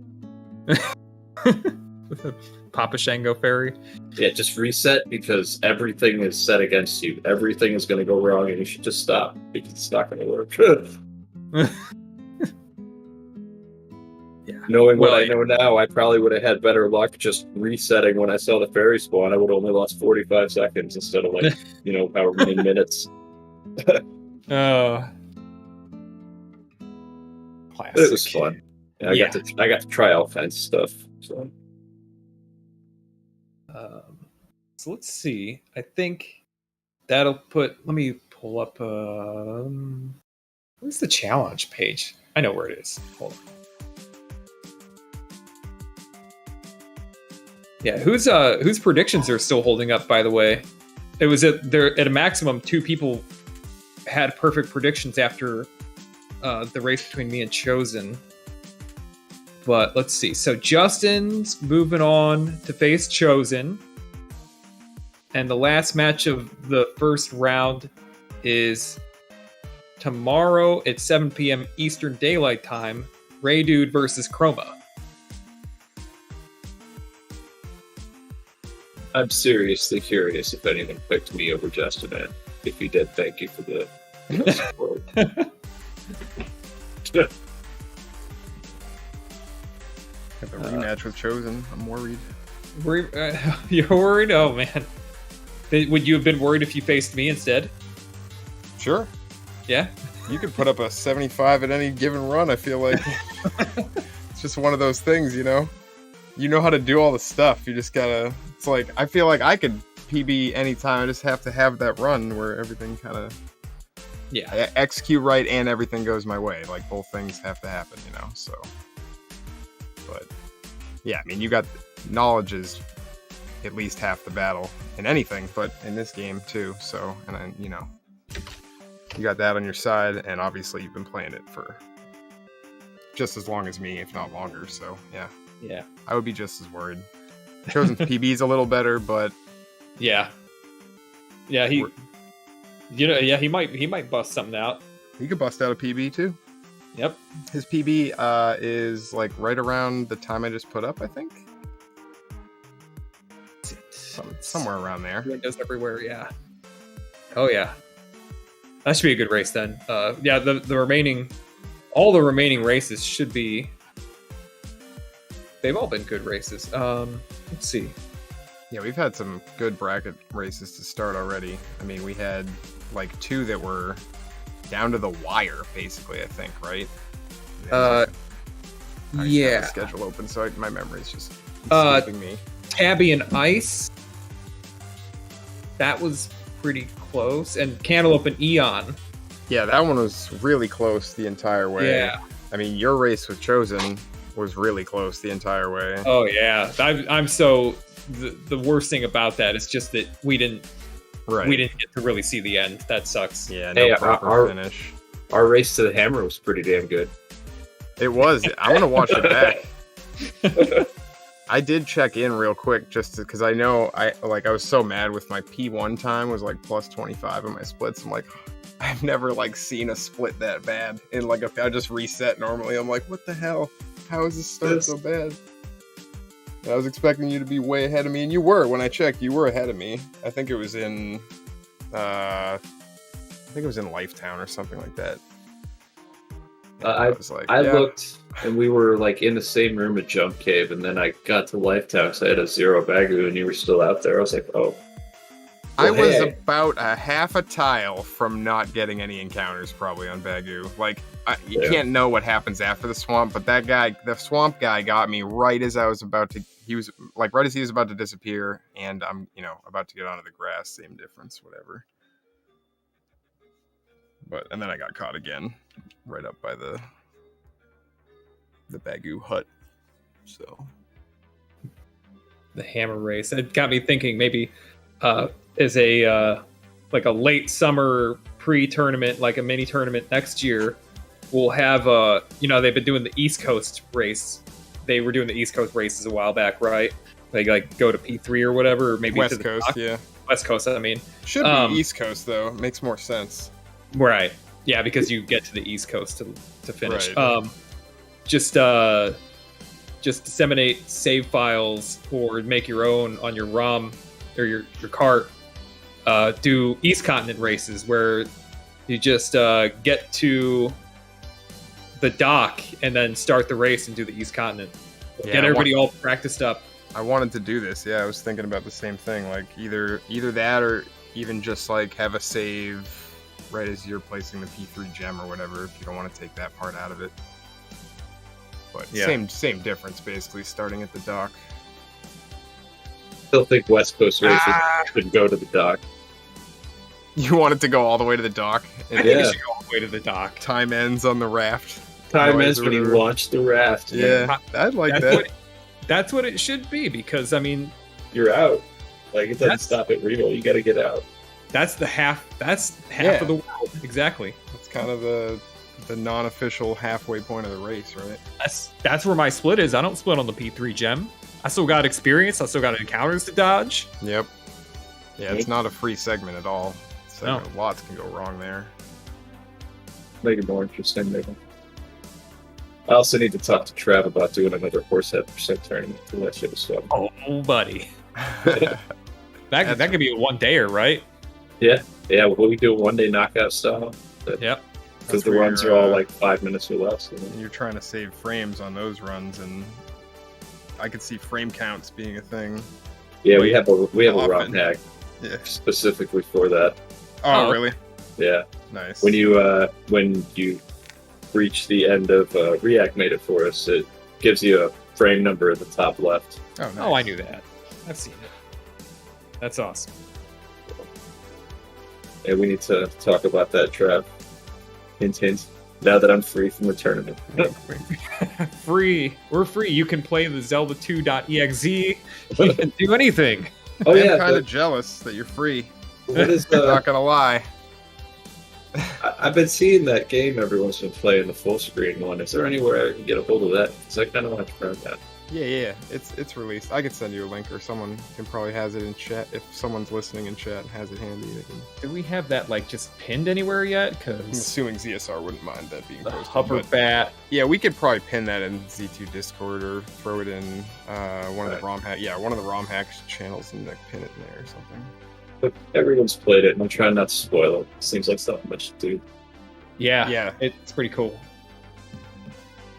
[SPEAKER 3] Papa Shango fairy.
[SPEAKER 5] Yeah, just reset because everything is set against you. Everything is going to go wrong, and you should just stop because it's not going to work.
[SPEAKER 3] Yeah.
[SPEAKER 5] Knowing what I know now, I probably would have had better luck just resetting when I saw the fairy spawn. I would have only lost 45 seconds instead of like, however many minutes.
[SPEAKER 3] Oh, classic.
[SPEAKER 5] It was fun. I got to try all kinds of stuff.
[SPEAKER 3] So let's see. I think that'll put. Let me pull up. Where's the challenge page? I know where it is. Hold on. Yeah, whose predictions are still holding up? By the way, it was at a maximum 2 people had perfect predictions after the race between me and Chosen. But let's see. So Justin's moving on to face Chosen. And the last match of the first round is tomorrow at 7 p.m. Eastern Daylight Time. Ray Dude versus Chroma.
[SPEAKER 5] I'm seriously curious if anyone picked me over Justin, man. If you did, thank you for the support.
[SPEAKER 4] Have a rematch with Chosen. I'm worried.
[SPEAKER 3] You're worried? Oh, man. Would you have been worried if you faced me instead?
[SPEAKER 4] Sure.
[SPEAKER 3] Yeah?
[SPEAKER 4] You could put up a 75 at any given run, I feel like. It's just one of those things, You know how to do all the stuff. You just gotta... It's like, I feel like I could PB anytime. I just have to have that run where everything kind of...
[SPEAKER 3] Yeah.
[SPEAKER 4] I execute right and everything goes my way. Like, both things have to happen, so... But, yeah, I mean, you got... Knowledge is at least half the battle in anything, but in this game, too. So, and then, you got that on your side, and obviously you've been playing it for just as long as me, if not longer, so, yeah.
[SPEAKER 3] Yeah.
[SPEAKER 4] I would be just as worried. Chosen's PB's a little better, but...
[SPEAKER 3] Yeah. Yeah, he might bust something out.
[SPEAKER 4] He could bust out a PB, too.
[SPEAKER 3] Yep.
[SPEAKER 4] His PB is, like, right around the time I just put up, I think? Somewhere around there.
[SPEAKER 3] Windows everywhere, yeah. Oh, yeah. That should be a good race then. Yeah, all the remaining races should be. They've all been good races. Let's see.
[SPEAKER 4] Yeah, we've had some good bracket races to start already. I mean, we had like 2 that were down to the wire, basically. I think, right? I just have the schedule open, so my memory's just escaping me.
[SPEAKER 3] Tabby and Ice. That was pretty close, and Cantaloupe and Eon.
[SPEAKER 4] Yeah, that one was really close the entire way.
[SPEAKER 3] Yeah.
[SPEAKER 4] I mean, your race with Chosen was really close the entire way.
[SPEAKER 3] Oh yeah, I'm so. The worst thing about that is just that we didn't get to really see the end. That sucks.
[SPEAKER 4] Yeah, no proper finish.
[SPEAKER 5] Our race to the hammer was pretty damn good.
[SPEAKER 4] It was. I want to watch it back. I did check in real quick just because I know I was so mad with my P1 time was like plus 25 in my splits. I'm like, I've never like seen a split that bad. And like if I just reset normally, I'm like, what the hell? How is this start so bad? I was expecting you to be way ahead of me, and you were. When I checked, you were ahead of me. I think it was in, Lifetown or something like that.
[SPEAKER 5] I looked, and we were like in the same room at Jump Cave, and then I got to Lifetown because I had a 0 Bagu, and you were still out there. I was like, oh.
[SPEAKER 4] I was about a half a tile from not getting any encounters probably on Bagu. Like, you can't know what happens after the swamp, but that guy, the swamp guy, got me right as I was about to. He was like right as he was about to disappear, and I'm about to get onto the grass. Same difference, whatever. And then I got caught again, right up by the Bagu hut. So
[SPEAKER 3] the hammer race. It got me thinking maybe as a like a late summer pre-tournament, like a mini tournament next year, we'll have they've been doing the East Coast race. They were doing the East Coast races a while back, right? They like go to P3 or whatever, or maybe
[SPEAKER 4] West
[SPEAKER 3] to the
[SPEAKER 4] Coast, yeah.
[SPEAKER 3] West Coast, I mean.
[SPEAKER 4] Should be East Coast though. It makes more sense.
[SPEAKER 3] Right. Yeah, because you get to the East Coast to finish.
[SPEAKER 4] Right.
[SPEAKER 3] Just disseminate save files or make your own on your ROM or your cart. Do East Continent races where you just get to the dock and then start the race and do the East Continent.
[SPEAKER 4] Yeah,
[SPEAKER 3] get everybody all practiced up.
[SPEAKER 4] I wanted to do this. Yeah, I was thinking about the same thing. Like either that or even just like have a save right as you're placing the P3 gem or whatever if you don't want to take that part out of it. But yeah. Same difference basically, starting at the dock.
[SPEAKER 5] Still think West Coast races should go to the dock.
[SPEAKER 4] You want it to go all the way to the dock?
[SPEAKER 3] I think it should go all the way to the dock.
[SPEAKER 4] Time ends on the raft.
[SPEAKER 5] Time ends when you launch the raft.
[SPEAKER 4] Yeah, I'd like that.
[SPEAKER 3] That's what it should be, because I mean,
[SPEAKER 5] you're out. Like it doesn't stop at real. You got to get out.
[SPEAKER 3] That's the half. That's half of the world. Exactly.
[SPEAKER 4] That's kind of the non-official halfway point of the race, right?
[SPEAKER 3] That's where my split is. I don't split on the P3 gem. I still got experience. I still got encounters to dodge.
[SPEAKER 4] Yep. Yeah, it's not a free segment at all. So lots can go wrong there.
[SPEAKER 5] Make it more interesting, maybe. I also need to talk to Trav about doing another Horsehead percent tournament to that shit as well.
[SPEAKER 3] Oh, buddy. that could be a one-dayer, right?
[SPEAKER 5] Yeah. Yeah, we do a one-day knockout style.
[SPEAKER 3] Yep.
[SPEAKER 5] Because the runs are all like 5 minutes or less.
[SPEAKER 4] You're trying to save frames on those runs, and I could see frame counts being a thing.
[SPEAKER 5] Yeah, we have a ROM hack specifically for that.
[SPEAKER 4] Oh, really?
[SPEAKER 5] Yeah.
[SPEAKER 4] Nice.
[SPEAKER 5] When you reach the end of React made it for us, it gives you a frame number in the top left.
[SPEAKER 4] Oh, nice.
[SPEAKER 3] Oh, I knew that. I've seen it. That's awesome.
[SPEAKER 5] Yeah, we need to talk about that, Trav. Hint, hint. Now that I'm free from the tournament.
[SPEAKER 3] Free. We're free. You can play the Zelda 2.exe. You can do anything.
[SPEAKER 5] Oh,
[SPEAKER 4] I'm kind of jealous that you're free.
[SPEAKER 5] What is
[SPEAKER 4] not gonna lie.
[SPEAKER 5] I've been seeing that game everyone's been playing, the full screen one. Is there anywhere I can get a hold of that? Because I kind of want to try that.
[SPEAKER 4] Yeah. It's released. I could send you a link, or someone can probably has it in chat. If someone's listening in chat and has it handy, they can...
[SPEAKER 3] Do we have that like just pinned anywhere yet? Because
[SPEAKER 4] I'm assuming ZSR wouldn't mind that being posted.
[SPEAKER 3] Hupper Bat.
[SPEAKER 4] Yeah, we could probably pin that in Z2 Discord or throw it in one of the ROM hack. Yeah, one of the ROM hacks channels and like, pin it in there or something.
[SPEAKER 5] But everyone's played it, and I'm trying not to spoil it. Seems like something much to do.
[SPEAKER 3] Yeah, it's pretty cool.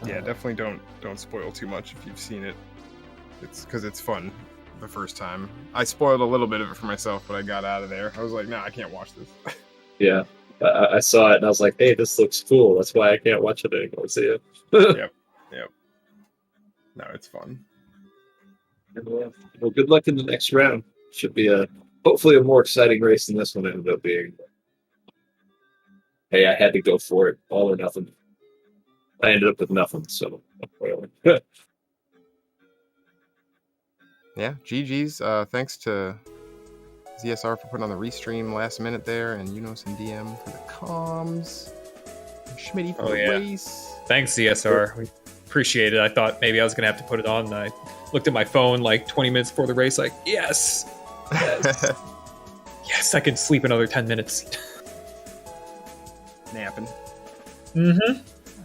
[SPEAKER 4] Yeah, definitely don't spoil too much if you've seen it. It's because it's fun the first time. I spoiled a little bit of it for myself, but I got out of there. I was like, nah, I can't watch this.
[SPEAKER 5] Yeah, I saw it and I was like, hey, this looks cool. That's why I can't watch it anymore. See it.
[SPEAKER 4] Yep. No, it's fun.
[SPEAKER 5] Well, good luck in the next round. Should be hopefully a more exciting race than this one ended up being. Hey, I had to go for it, all or nothing. I ended up with nothing, so
[SPEAKER 4] Yeah, GG's. Thanks to ZSR for putting on the restream last minute there, and Unos and DM for the comms, and Schmidtty for the race.
[SPEAKER 3] Thanks, ZSR. We appreciate it. I thought maybe I was going to have to put it on. And I looked at my phone like 20 minutes before the race, like, yes! Yes, I can sleep another 10 minutes.
[SPEAKER 4] Napping.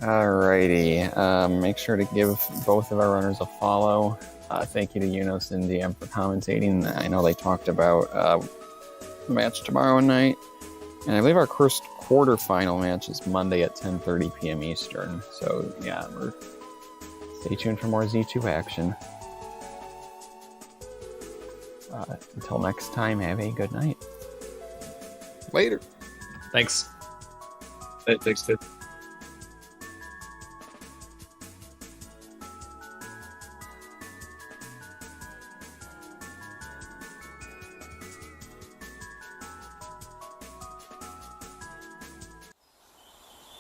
[SPEAKER 1] Alrighty. Make sure to give both of our runners a follow. Thank you to Unos and DM for commentating. I know they talked about match tomorrow night, and I believe our first quarterfinal match is Monday at 10:30 p.m. Eastern. So yeah, stay tuned for more Z2 action. Until next time, have a good night.
[SPEAKER 4] Later.
[SPEAKER 3] Thanks.
[SPEAKER 5] Hey, thanks, Tim.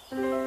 [SPEAKER 6] Thank you.